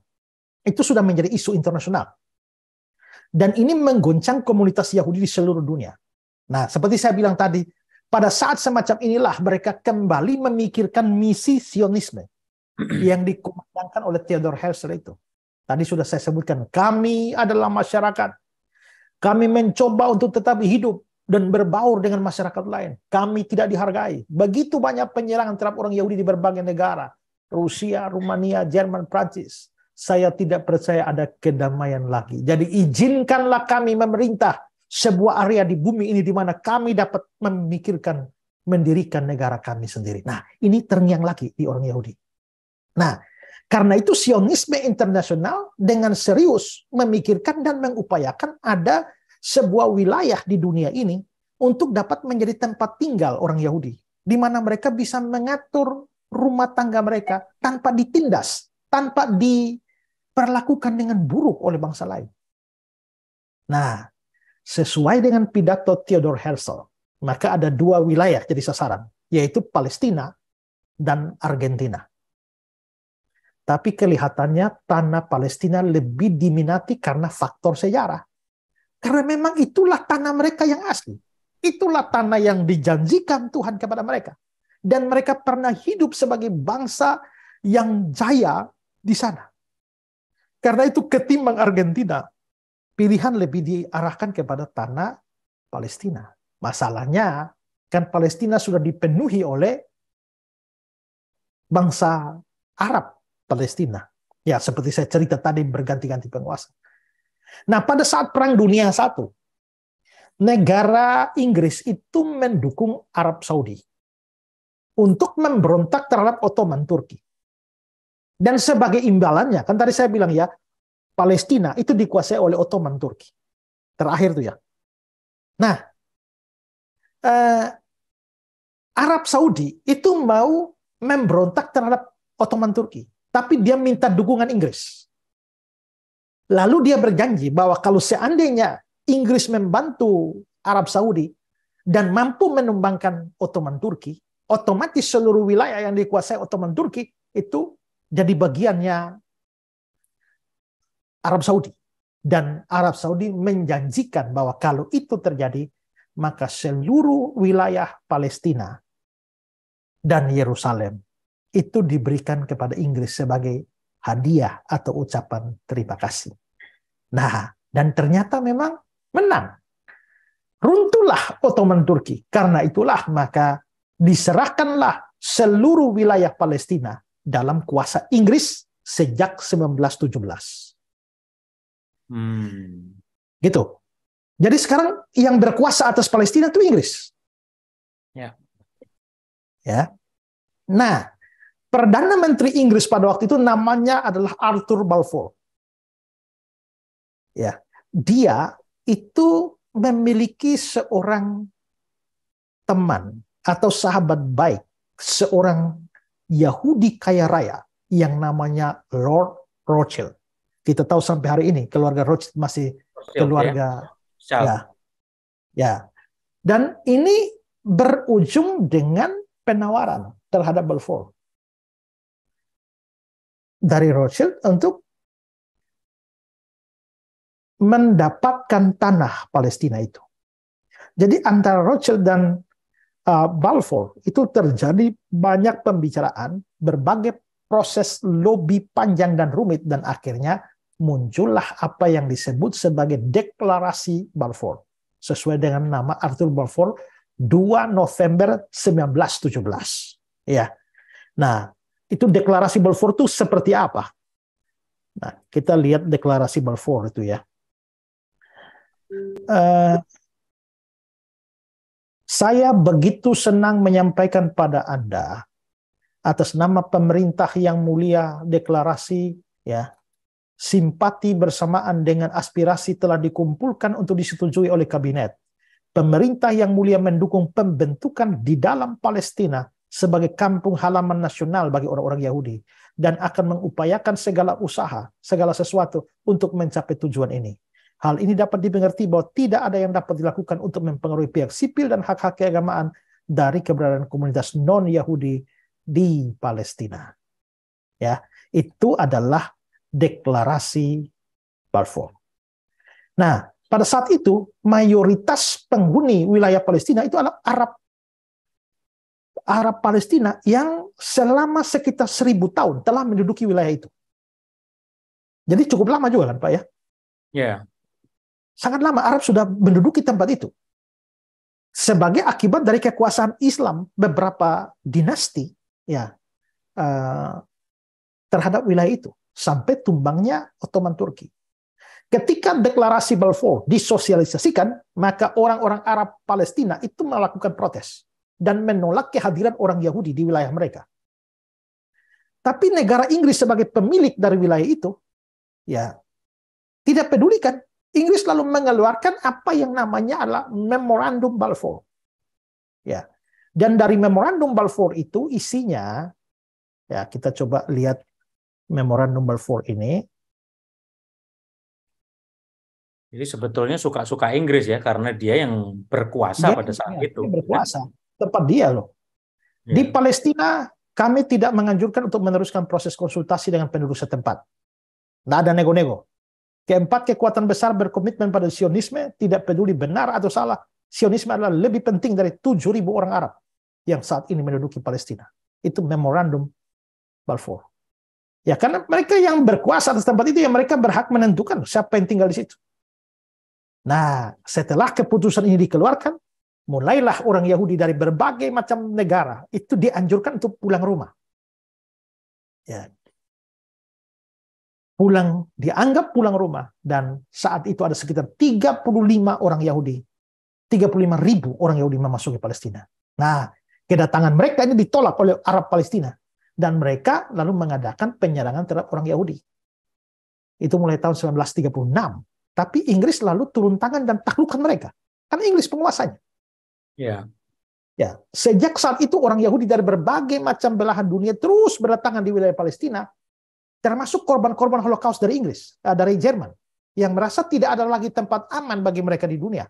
Itu sudah menjadi isu internasional. Dan ini menggoncang komunitas Yahudi di seluruh dunia. Nah, seperti saya bilang tadi, pada saat semacam inilah mereka kembali memikirkan misi Zionisme yang dikumandangkan oleh Theodor Herzl itu. Tadi sudah saya sebutkan, kami adalah masyarakat. Kami mencoba untuk tetap hidup dan berbaur dengan masyarakat lain. Kami tidak dihargai. Begitu banyak penyerangan terhadap orang Yahudi di berbagai negara. Rusia, Rumania, Jerman, Prancis. Saya tidak percaya ada kedamaian lagi. Jadi izinkanlah kami memerintah sebuah area di bumi ini di mana kami dapat memikirkan mendirikan negara kami sendiri. Nah, ini terngiang lagi di orang Yahudi. Nah, karena itu Zionisme internasional dengan serius memikirkan dan mengupayakan ada sebuah wilayah di dunia ini untuk dapat menjadi tempat tinggal orang Yahudi, di mana mereka bisa mengatur rumah tangga mereka tanpa ditindas, tanpa diperlakukan dengan buruk oleh bangsa lain. Nah, sesuai dengan pidato Theodor Herzl, maka ada 2 wilayah jadi sasaran, yaitu Palestina dan Argentina. Tapi kelihatannya tanah Palestina lebih diminati karena faktor sejarah. Karena memang itulah tanah mereka yang asli. Itulah tanah yang dijanjikan Tuhan kepada mereka. Dan mereka pernah hidup sebagai bangsa yang jaya di sana. Karena itu ketimbang Argentina, pilihan lebih diarahkan kepada tanah Palestina. Masalahnya, kan Palestina sudah dipenuhi oleh bangsa Arab Palestina. Ya, seperti saya cerita tadi, berganti-ganti penguasa. Nah, pada saat Perang Dunia I, negara Inggris itu mendukung Arab Saudi untuk memberontak terhadap Ottoman Turki. Dan sebagai imbalannya, kan tadi saya bilang ya, Palestina itu dikuasai oleh Ottoman Turki. Terakhir tuh ya. Nah, Arab Saudi itu mau memberontak terhadap Ottoman Turki. Tapi dia minta dukungan Inggris. Lalu dia berjanji bahwa kalau seandainya Inggris membantu Arab Saudi dan mampu menumbangkan Ottoman Turki, otomatis seluruh wilayah yang dikuasai Ottoman Turki itu jadi bagiannya Arab Saudi. Dan Arab Saudi menjanjikan bahwa kalau itu terjadi, maka seluruh wilayah Palestina dan Yerusalem itu diberikan kepada Inggris sebagai hadiah atau ucapan terima kasih. Nah, dan ternyata memang menang. Runtuhlah Ottoman Turki. Karena itulah maka diserahkanlah seluruh wilayah Palestina dalam kuasa Inggris sejak 1917. Gitu. Jadi sekarang yang berkuasa atas Palestina itu Inggris. Ya. Ya. Nah, Perdana Menteri Inggris pada waktu itu namanya adalah Arthur Balfour. Ya. Dia itu memiliki seorang teman atau sahabat baik, seorang Yahudi kaya raya yang namanya Lord Rothschild. Kita tahu sampai hari ini keluarga Rothschild masih keluarga ya. Dan ini berujung dengan penawaran terhadap Balfour dari Rothschild untuk mendapatkan tanah Palestina itu. Jadi antara Rothschild dan Balfour itu terjadi banyak pembicaraan, berbagai proses lobby panjang dan rumit, dan akhirnya muncullah apa yang disebut sebagai Deklarasi Balfour sesuai dengan nama Arthur Balfour 2 November 1917. Ya. Nah, itu Deklarasi Balfour itu seperti apa? Nah, kita lihat Deklarasi Balfour itu ya. Saya begitu senang menyampaikan pada Anda atas nama pemerintah yang mulia deklarasi ya, simpati bersamaan dengan aspirasi telah dikumpulkan untuk disetujui oleh kabinet. Pemerintah yang mulia mendukung pembentukan di dalam Palestina sebagai kampung halaman nasional bagi orang-orang Yahudi dan akan mengupayakan segala usaha, segala sesuatu untuk mencapai tujuan ini. Hal ini dapat dimengerti bahwa tidak ada yang dapat dilakukan untuk mempengaruhi pihak sipil dan hak-hak keagamaan dari keberadaan komunitas non-Yahudi di Palestina. Ya, itu adalah Deklarasi Balfour. Nah, pada saat itu mayoritas penghuni wilayah Palestina itu adalah Arab Palestina yang selama sekitar 1000 tahun telah menduduki wilayah itu. Jadi cukup lama juga kan Pak ya? Ya. Sangat lama Arab sudah menduduki tempat itu. Sebagai akibat dari kekuasaan Islam beberapa dinasti ya terhadap wilayah itu sampai tumbangnya Ottoman Turki. Ketika Deklarasi Balfour disosialisasikan, maka orang-orang Arab Palestina itu melakukan protes dan menolak kehadiran orang Yahudi di wilayah mereka. Tapi negara Inggris sebagai pemilik dari wilayah itu ya tidak pedulikan. Inggris lalu mengeluarkan apa yang namanya adalah Memorandum Balfour. Ya. Dan dari Memorandum Balfour itu isinya, ya kita coba lihat Memorandum Balfour ini. Jadi sebetulnya suka-suka Inggris ya, karena dia yang berkuasa pada saat itu. Dia berkuasa, tempat dia loh. Ya. Di Palestina, kami tidak menganjurkan untuk meneruskan proses konsultasi dengan penduduk setempat. Tidak ada nego-nego. Keempat kekuatan besar berkomitmen pada Zionisme, tidak peduli benar atau salah. Zionisme adalah lebih penting dari 7.000 orang Arab yang saat ini menduduki Palestina. Itu Memorandum Balfour. Ya, karena mereka yang berkuasa atas tempat itu, ya mereka berhak menentukan siapa yang tinggal di situ. Nah, setelah keputusan ini dikeluarkan, mulailah orang Yahudi dari berbagai macam negara itu dianjurkan untuk pulang rumah. Ya. Dianggap pulang rumah, dan saat itu ada sekitar 35 orang Yahudi, 35.000 orang Yahudi memasuki Palestina. Nah, kedatangan mereka ini ditolak oleh Arab Palestina, dan mereka lalu mengadakan penyerangan terhadap orang Yahudi. Itu mulai tahun 1936. Tapi Inggris lalu turun tangan dan taklukkan mereka, karena Inggris penguasanya. Ya. Ya, sejak saat itu orang Yahudi dari berbagai macam belahan dunia terus berdatangan di wilayah Palestina, termasuk korban-korban Holocaust dari Inggris, dari Jerman, yang merasa tidak ada lagi tempat aman bagi mereka di dunia.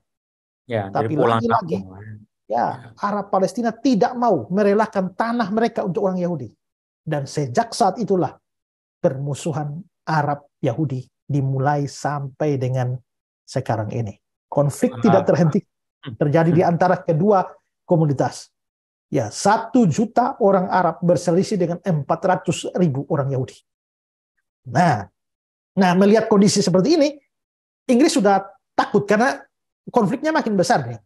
Ya, tapi lagi-lagi, ya, Arab Palestina tidak mau merelakan tanah mereka untuk orang Yahudi. Dan sejak saat itulah permusuhan Arab Yahudi dimulai sampai dengan sekarang ini. Konflik tidak terhenti terjadi di antara kedua komunitas. Ya, 1 juta orang Arab berselisih dengan 400.000 orang Yahudi. Nah, melihat kondisi seperti ini, Inggris sudah takut karena konfliknya makin besar nih.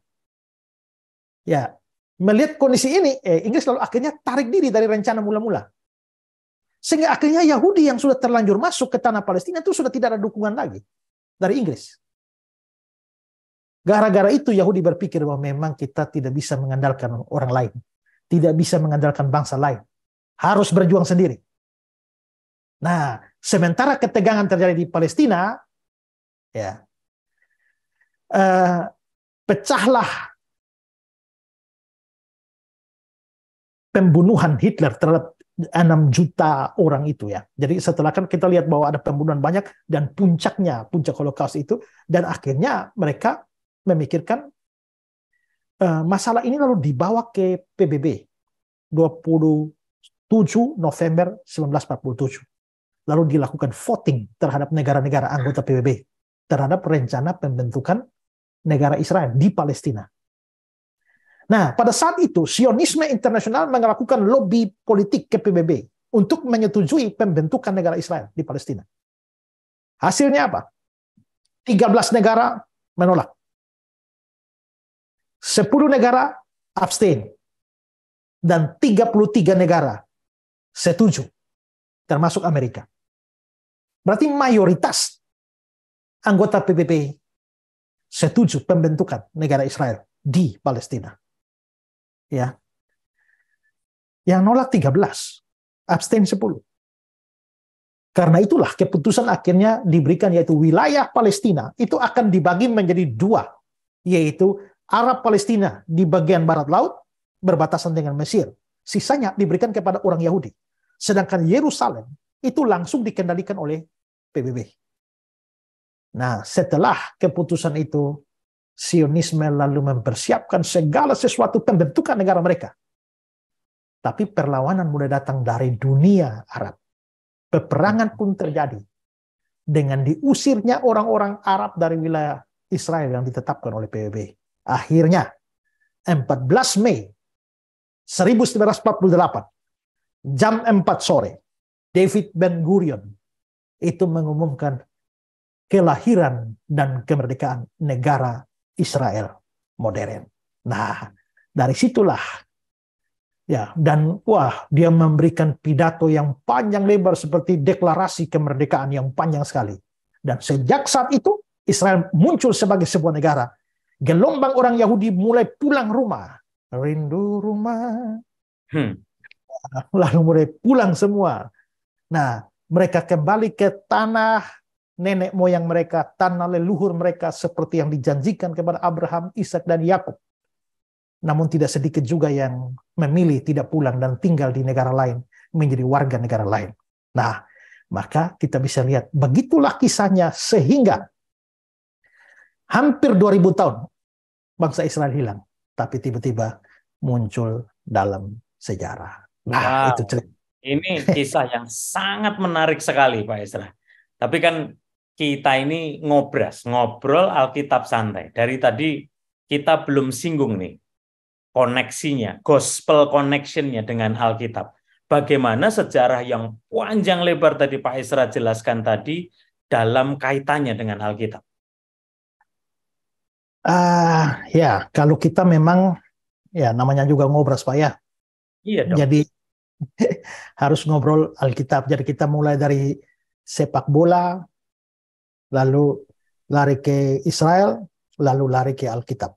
Ya, melihat kondisi ini, Inggris lalu akhirnya tarik diri dari rencana mula-mula. Sehingga akhirnya Yahudi yang sudah terlanjur masuk ke tanah Palestina itu sudah tidak ada dukungan lagi dari Inggris. Gara-gara itu Yahudi berpikir bahwa memang kita tidak bisa mengandalkan orang lain. Tidak bisa mengandalkan bangsa lain. Harus berjuang sendiri. Nah, sementara ketegangan terjadi di Palestina, ya, pecahlah pembunuhan Hitler terhadap 6 juta orang itu ya. Jadi setelah kan kita lihat bahwa ada pembunuhan banyak dan puncak Holocaust itu, dan akhirnya mereka memikirkan masalah ini lalu dibawa ke PBB 27 November 1947. Lalu dilakukan voting terhadap negara-negara anggota PBB terhadap rencana pembentukan negara Israel di Palestina. Nah, pada saat itu Sionisme internasional melakukan lobby politik ke PBB untuk menyetujui pembentukan negara Israel di Palestina. Hasilnya apa? 13 negara menolak. 10 negara abstain. Dan 33 negara setuju, termasuk Amerika. Berarti mayoritas anggota PBB setuju pembentukan negara Israel di Palestina. Ya. Yang nolak 13, abstain 10. Karena itulah keputusan akhirnya diberikan, yaitu wilayah Palestina itu akan dibagi menjadi 2, yaitu Arab Palestina di bagian barat laut berbatasan dengan Mesir. Sisanya diberikan kepada orang Yahudi. Sedangkan Yerusalem itu langsung dikendalikan oleh PBB. Nah, setelah keputusan itu, Sionisme lalu mempersiapkan segala sesuatu pembentukan negara mereka. Tapi perlawanan mulai datang dari dunia Arab. Peperangan pun terjadi dengan diusirnya orang-orang Arab dari wilayah Israel yang ditetapkan oleh PBB. Akhirnya 14 Mei 1948 jam 4 sore, David Ben-Gurion itu mengumumkan kelahiran dan kemerdekaan negara Israel modern. Nah, dari situlah ya, dan dia memberikan pidato yang panjang lebar seperti deklarasi kemerdekaan yang panjang sekali. Dan sejak saat itu Israel muncul sebagai sebuah negara. Gelombang orang Yahudi mulai pulang rumah. Rindu rumah. Lalu mulai pulang semua. Nah, mereka kembali ke tanah nenek moyang mereka, tanah leluhur mereka seperti yang dijanjikan kepada Abraham, Ishak, dan Yakub. Namun tidak sedikit juga yang memilih tidak pulang dan tinggal di negara lain, menjadi warga negara lain. Nah, maka kita bisa lihat begitulah kisahnya sehingga hampir 2000 tahun bangsa Israel hilang, tapi tiba-tiba muncul dalam sejarah. Nah, itu cerita. Ini kisah yang sangat menarik sekali, Pak Ezra. Tapi kan kita ini ngobrol Alkitab santai. Dari tadi kita belum singgung nih koneksinya, gospel connectionnya dengan Alkitab. Bagaimana sejarah yang panjang lebar tadi Pak Ezra jelaskan tadi dalam kaitannya dengan Alkitab? Ya, kalau kita memang ya namanya juga ngobrol Pak ya. Iya dong. Jadi harus ngobrol Alkitab. Jadi kita mulai dari sepak bola, lalu lari ke Israel, lalu lari ke Alkitab.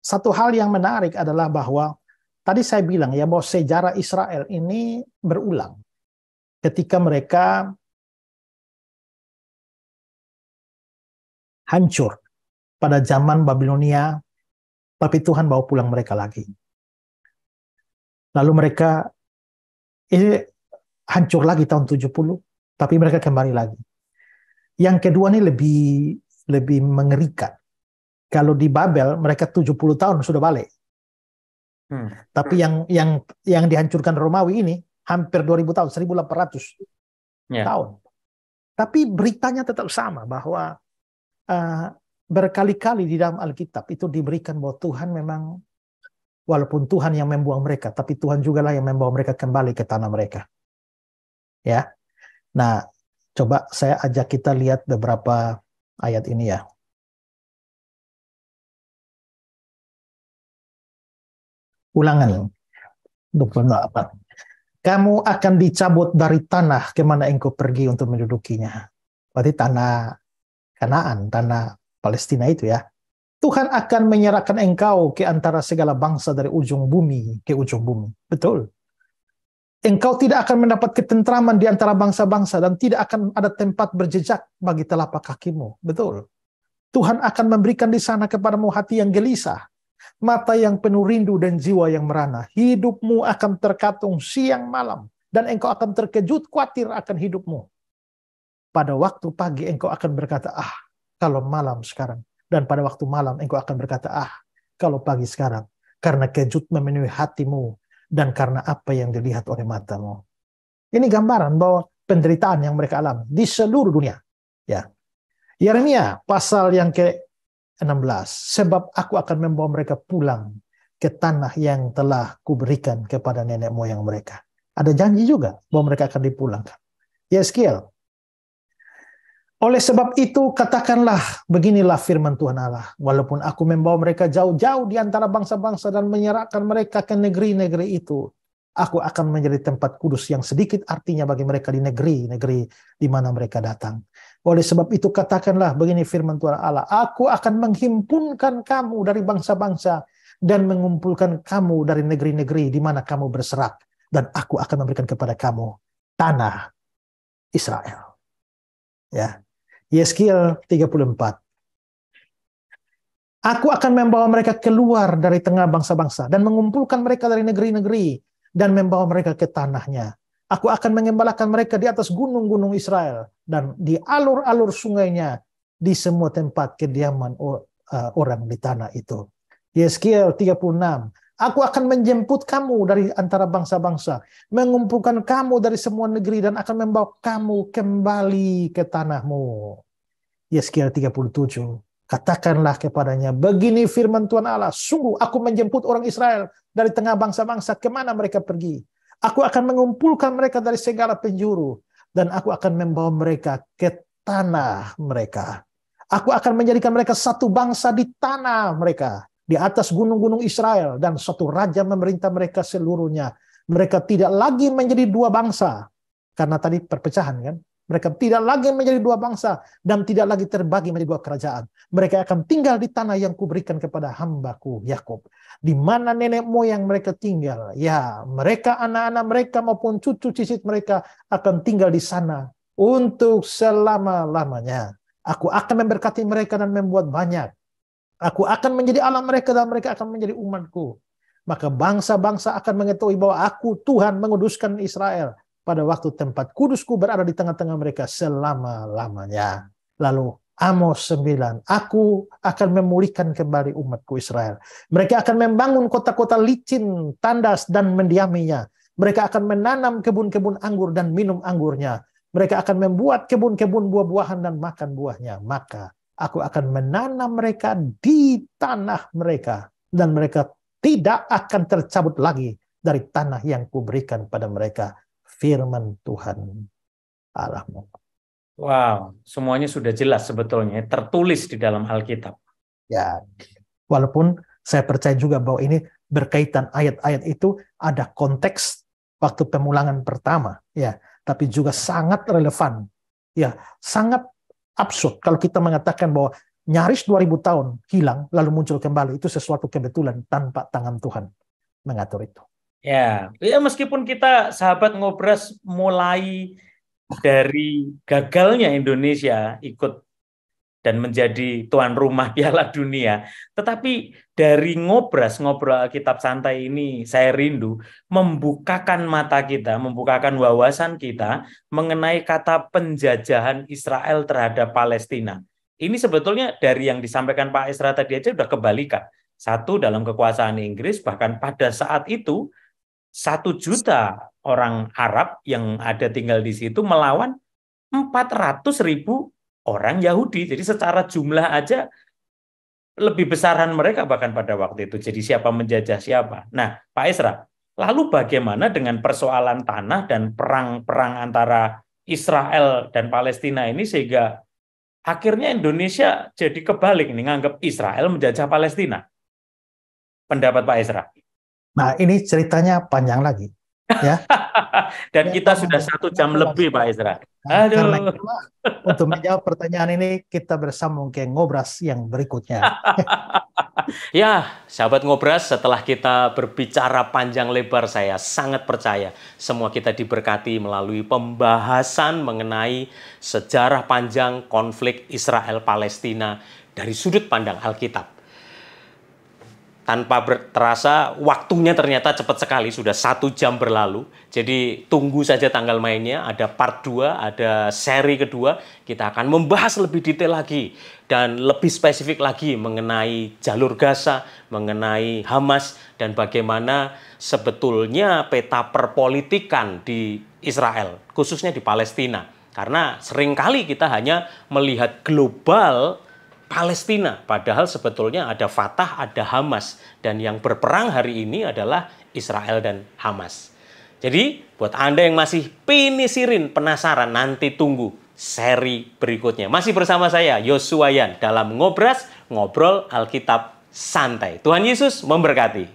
Satu hal yang menarik adalah bahwa tadi saya bilang ya bahwa sejarah Israel ini berulang ketika mereka hancur pada zaman Babilonia, tapi Tuhan bawa pulang mereka lagi. Lalu mereka hancur lagi tahun 70, tapi mereka kembali lagi. Yang kedua ini lebih mengerikan. Kalau di Babel mereka 70 tahun sudah balik. Tapi yang dihancurkan Romawi ini hampir 2000 tahun, 1800 tahun. Tapi beritanya tetap sama bahwa berkali-kali di dalam Alkitab itu diberikan bahwa Tuhan memang, walaupun Tuhan yang membuang mereka, tapi Tuhan juga lah yang membawa mereka kembali ke tanah mereka. Ya. Nah, coba saya ajak kita lihat beberapa ayat ini ya. Ulangan 28. Kamu akan dicabut dari tanah kemana engkau pergi untuk mendudukinya. Berarti tanah Kanaan, tanah Palestina itu ya. Tuhan akan menyerahkan engkau ke antara segala bangsa dari ujung bumi ke ujung bumi. Betul. Engkau tidak akan mendapat ketentraman di antara bangsa-bangsa dan tidak akan ada tempat berjejak bagi telapak kakimu. Betul. Tuhan akan memberikan di sana kepadamu hati yang gelisah, mata yang penuh rindu dan jiwa yang merana. Hidupmu akan terkatung siang malam dan engkau akan terkejut khawatir akan hidupmu. Pada waktu pagi engkau akan berkata, kalau malam sekarang. Dan pada waktu malam engkau akan berkata, kalau pagi sekarang. Karena kejut memenuhi hatimu dan karena apa yang dilihat oleh matamu. Ini gambaran bahwa penderitaan yang mereka alami di seluruh dunia. Ya. Yeremia pasal yang ke-16. Sebab aku akan membawa mereka pulang ke tanah yang telah kuberikan kepada nenek moyang mereka. Ada janji juga bahwa mereka akan dipulangkan. Yeskiel. Oleh sebab itu katakanlah, beginilah firman Tuhan Allah. Walaupun aku membawa mereka jauh-jauh di antara bangsa-bangsa dan menyerahkan mereka ke negeri-negeri itu, aku akan menjadi tempat kudus yang sedikit artinya bagi mereka di negeri-negeri di mana mereka datang. Oleh sebab itu katakanlah, begini firman Tuhan Allah, aku akan menghimpunkan kamu dari bangsa-bangsa dan mengumpulkan kamu dari negeri-negeri di mana kamu berserak. Dan aku akan memberikan kepada kamu tanah Israel. Ya. Yeskiel 34. Aku akan membawa mereka keluar dari tengah bangsa-bangsa dan mengumpulkan mereka dari negeri-negeri dan membawa mereka ke tanahnya. Aku akan mengembalakan mereka di atas gunung-gunung Israel dan di alur-alur sungainya di semua tempat kediaman orang di tanah itu. Yeskiel 36. Aku akan menjemput kamu dari antara bangsa-bangsa, mengumpulkan kamu dari semua negeri dan akan membawa kamu kembali ke tanahmu. Yeskiel 37. Katakanlah kepadanya, begini firman Tuhan Allah, sungguh aku menjemput orang Israel dari tengah bangsa-bangsa kemana mereka pergi. Aku akan mengumpulkan mereka dari segala penjuru dan aku akan membawa mereka ke tanah mereka. Aku akan menjadikan mereka satu bangsa di tanah mereka, di atas gunung-gunung Israel, dan satu raja memerintah mereka seluruhnya. Mereka tidak lagi menjadi dua bangsa, karena tadi perpecahan kan. Mereka tidak lagi menjadi dua bangsa dan tidak lagi terbagi menjadi dua kerajaan. Mereka akan tinggal di tanah yang kuberikan kepada hambaku Yakub, di mana nenek moyang mereka tinggal. Ya, mereka, anak-anak mereka maupun cucu cicit mereka akan tinggal di sana untuk selama-lamanya. Aku akan memberkati mereka dan membuat banyak. Aku akan menjadi Allah mereka dan mereka akan menjadi umatku. Maka bangsa-bangsa akan mengetahui bahwa aku Tuhan menguduskan Israel pada waktu tempat kudusku berada di tengah-tengah mereka selama-lamanya. Lalu Amos 9, aku akan memulihkan kembali umatku Israel. Mereka akan membangun kota-kota licin, tandas dan mendiaminya. Mereka akan menanam kebun-kebun anggur dan minum anggurnya. Mereka akan membuat kebun-kebun buah-buahan dan makan buahnya. Maka aku akan menanam mereka di tanah mereka. Dan mereka tidak akan tercabut lagi dari tanah yang kuberikan pada mereka. Firman Tuhan Allahmu. Wow, semuanya sudah jelas sebetulnya, tertulis di dalam Alkitab. Ya, walaupun saya percaya juga bahwa ini berkaitan ayat-ayat itu ada konteks waktu pemulangan pertama, ya, tapi juga sangat relevan, ya, sangat absurd kalau kita mengatakan bahwa nyaris 2000 tahun hilang lalu muncul kembali, itu sesuatu kebetulan tanpa tangan Tuhan mengatur itu. Ya, meskipun kita sahabat Ngobras mulai dari gagalnya Indonesia ikut dan menjadi tuan rumah Piala Dunia, tetapi dari Ngobras, ngobrol Alkitab santai ini, saya rindu membukakan mata kita, membukakan wawasan kita mengenai kata penjajahan Israel terhadap Palestina. Ini sebetulnya dari yang disampaikan Pak Esra tadi aja udah kebalikan. Satu, dalam kekuasaan Inggris, bahkan pada saat itu 1 juta orang Arab yang ada tinggal di situ melawan 400.000 orang Yahudi. Jadi secara jumlah aja lebih besaran mereka bahkan pada waktu itu. Jadi siapa menjajah siapa. Nah, Pak Esra, lalu bagaimana dengan persoalan tanah dan perang-perang antara Israel dan Palestina ini sehingga akhirnya Indonesia jadi kebalik nih, nganggap Israel menjajah Palestina. Pendapat Pak Ezra. Nah, ini ceritanya panjang lagi, ya. Dan kita sudah 1 jam lebih, Pak Ezra. Nah, karena Aduh. itulah, untuk menjawab pertanyaan ini kita bersambung ke ngobras yang berikutnya. Ya, sahabat Ngobras, setelah kita berbicara panjang lebar, saya sangat percaya semua kita diberkati melalui pembahasan mengenai sejarah panjang konflik Israel-Palestina dari sudut pandang Alkitab. Tanpa terasa, waktunya ternyata cepat sekali, sudah 1 jam berlalu. Jadi tunggu saja tanggal mainnya, ada part 2, ada seri kedua. Kita akan membahas lebih detail lagi dan lebih spesifik lagi mengenai jalur Gaza, mengenai Hamas, dan bagaimana sebetulnya peta perpolitikan di Israel, khususnya di Palestina. Karena seringkali kita hanya melihat global Palestina, padahal sebetulnya ada Fatah, ada Hamas, dan yang berperang hari ini adalah Israel dan Hamas. Jadi, buat Anda yang masih pinisirin, penasaran, nanti tunggu seri berikutnya. Masih bersama saya, Yosua Yan, dalam Ngobras, Ngobrol Alkitab Santai. Tuhan Yesus memberkati.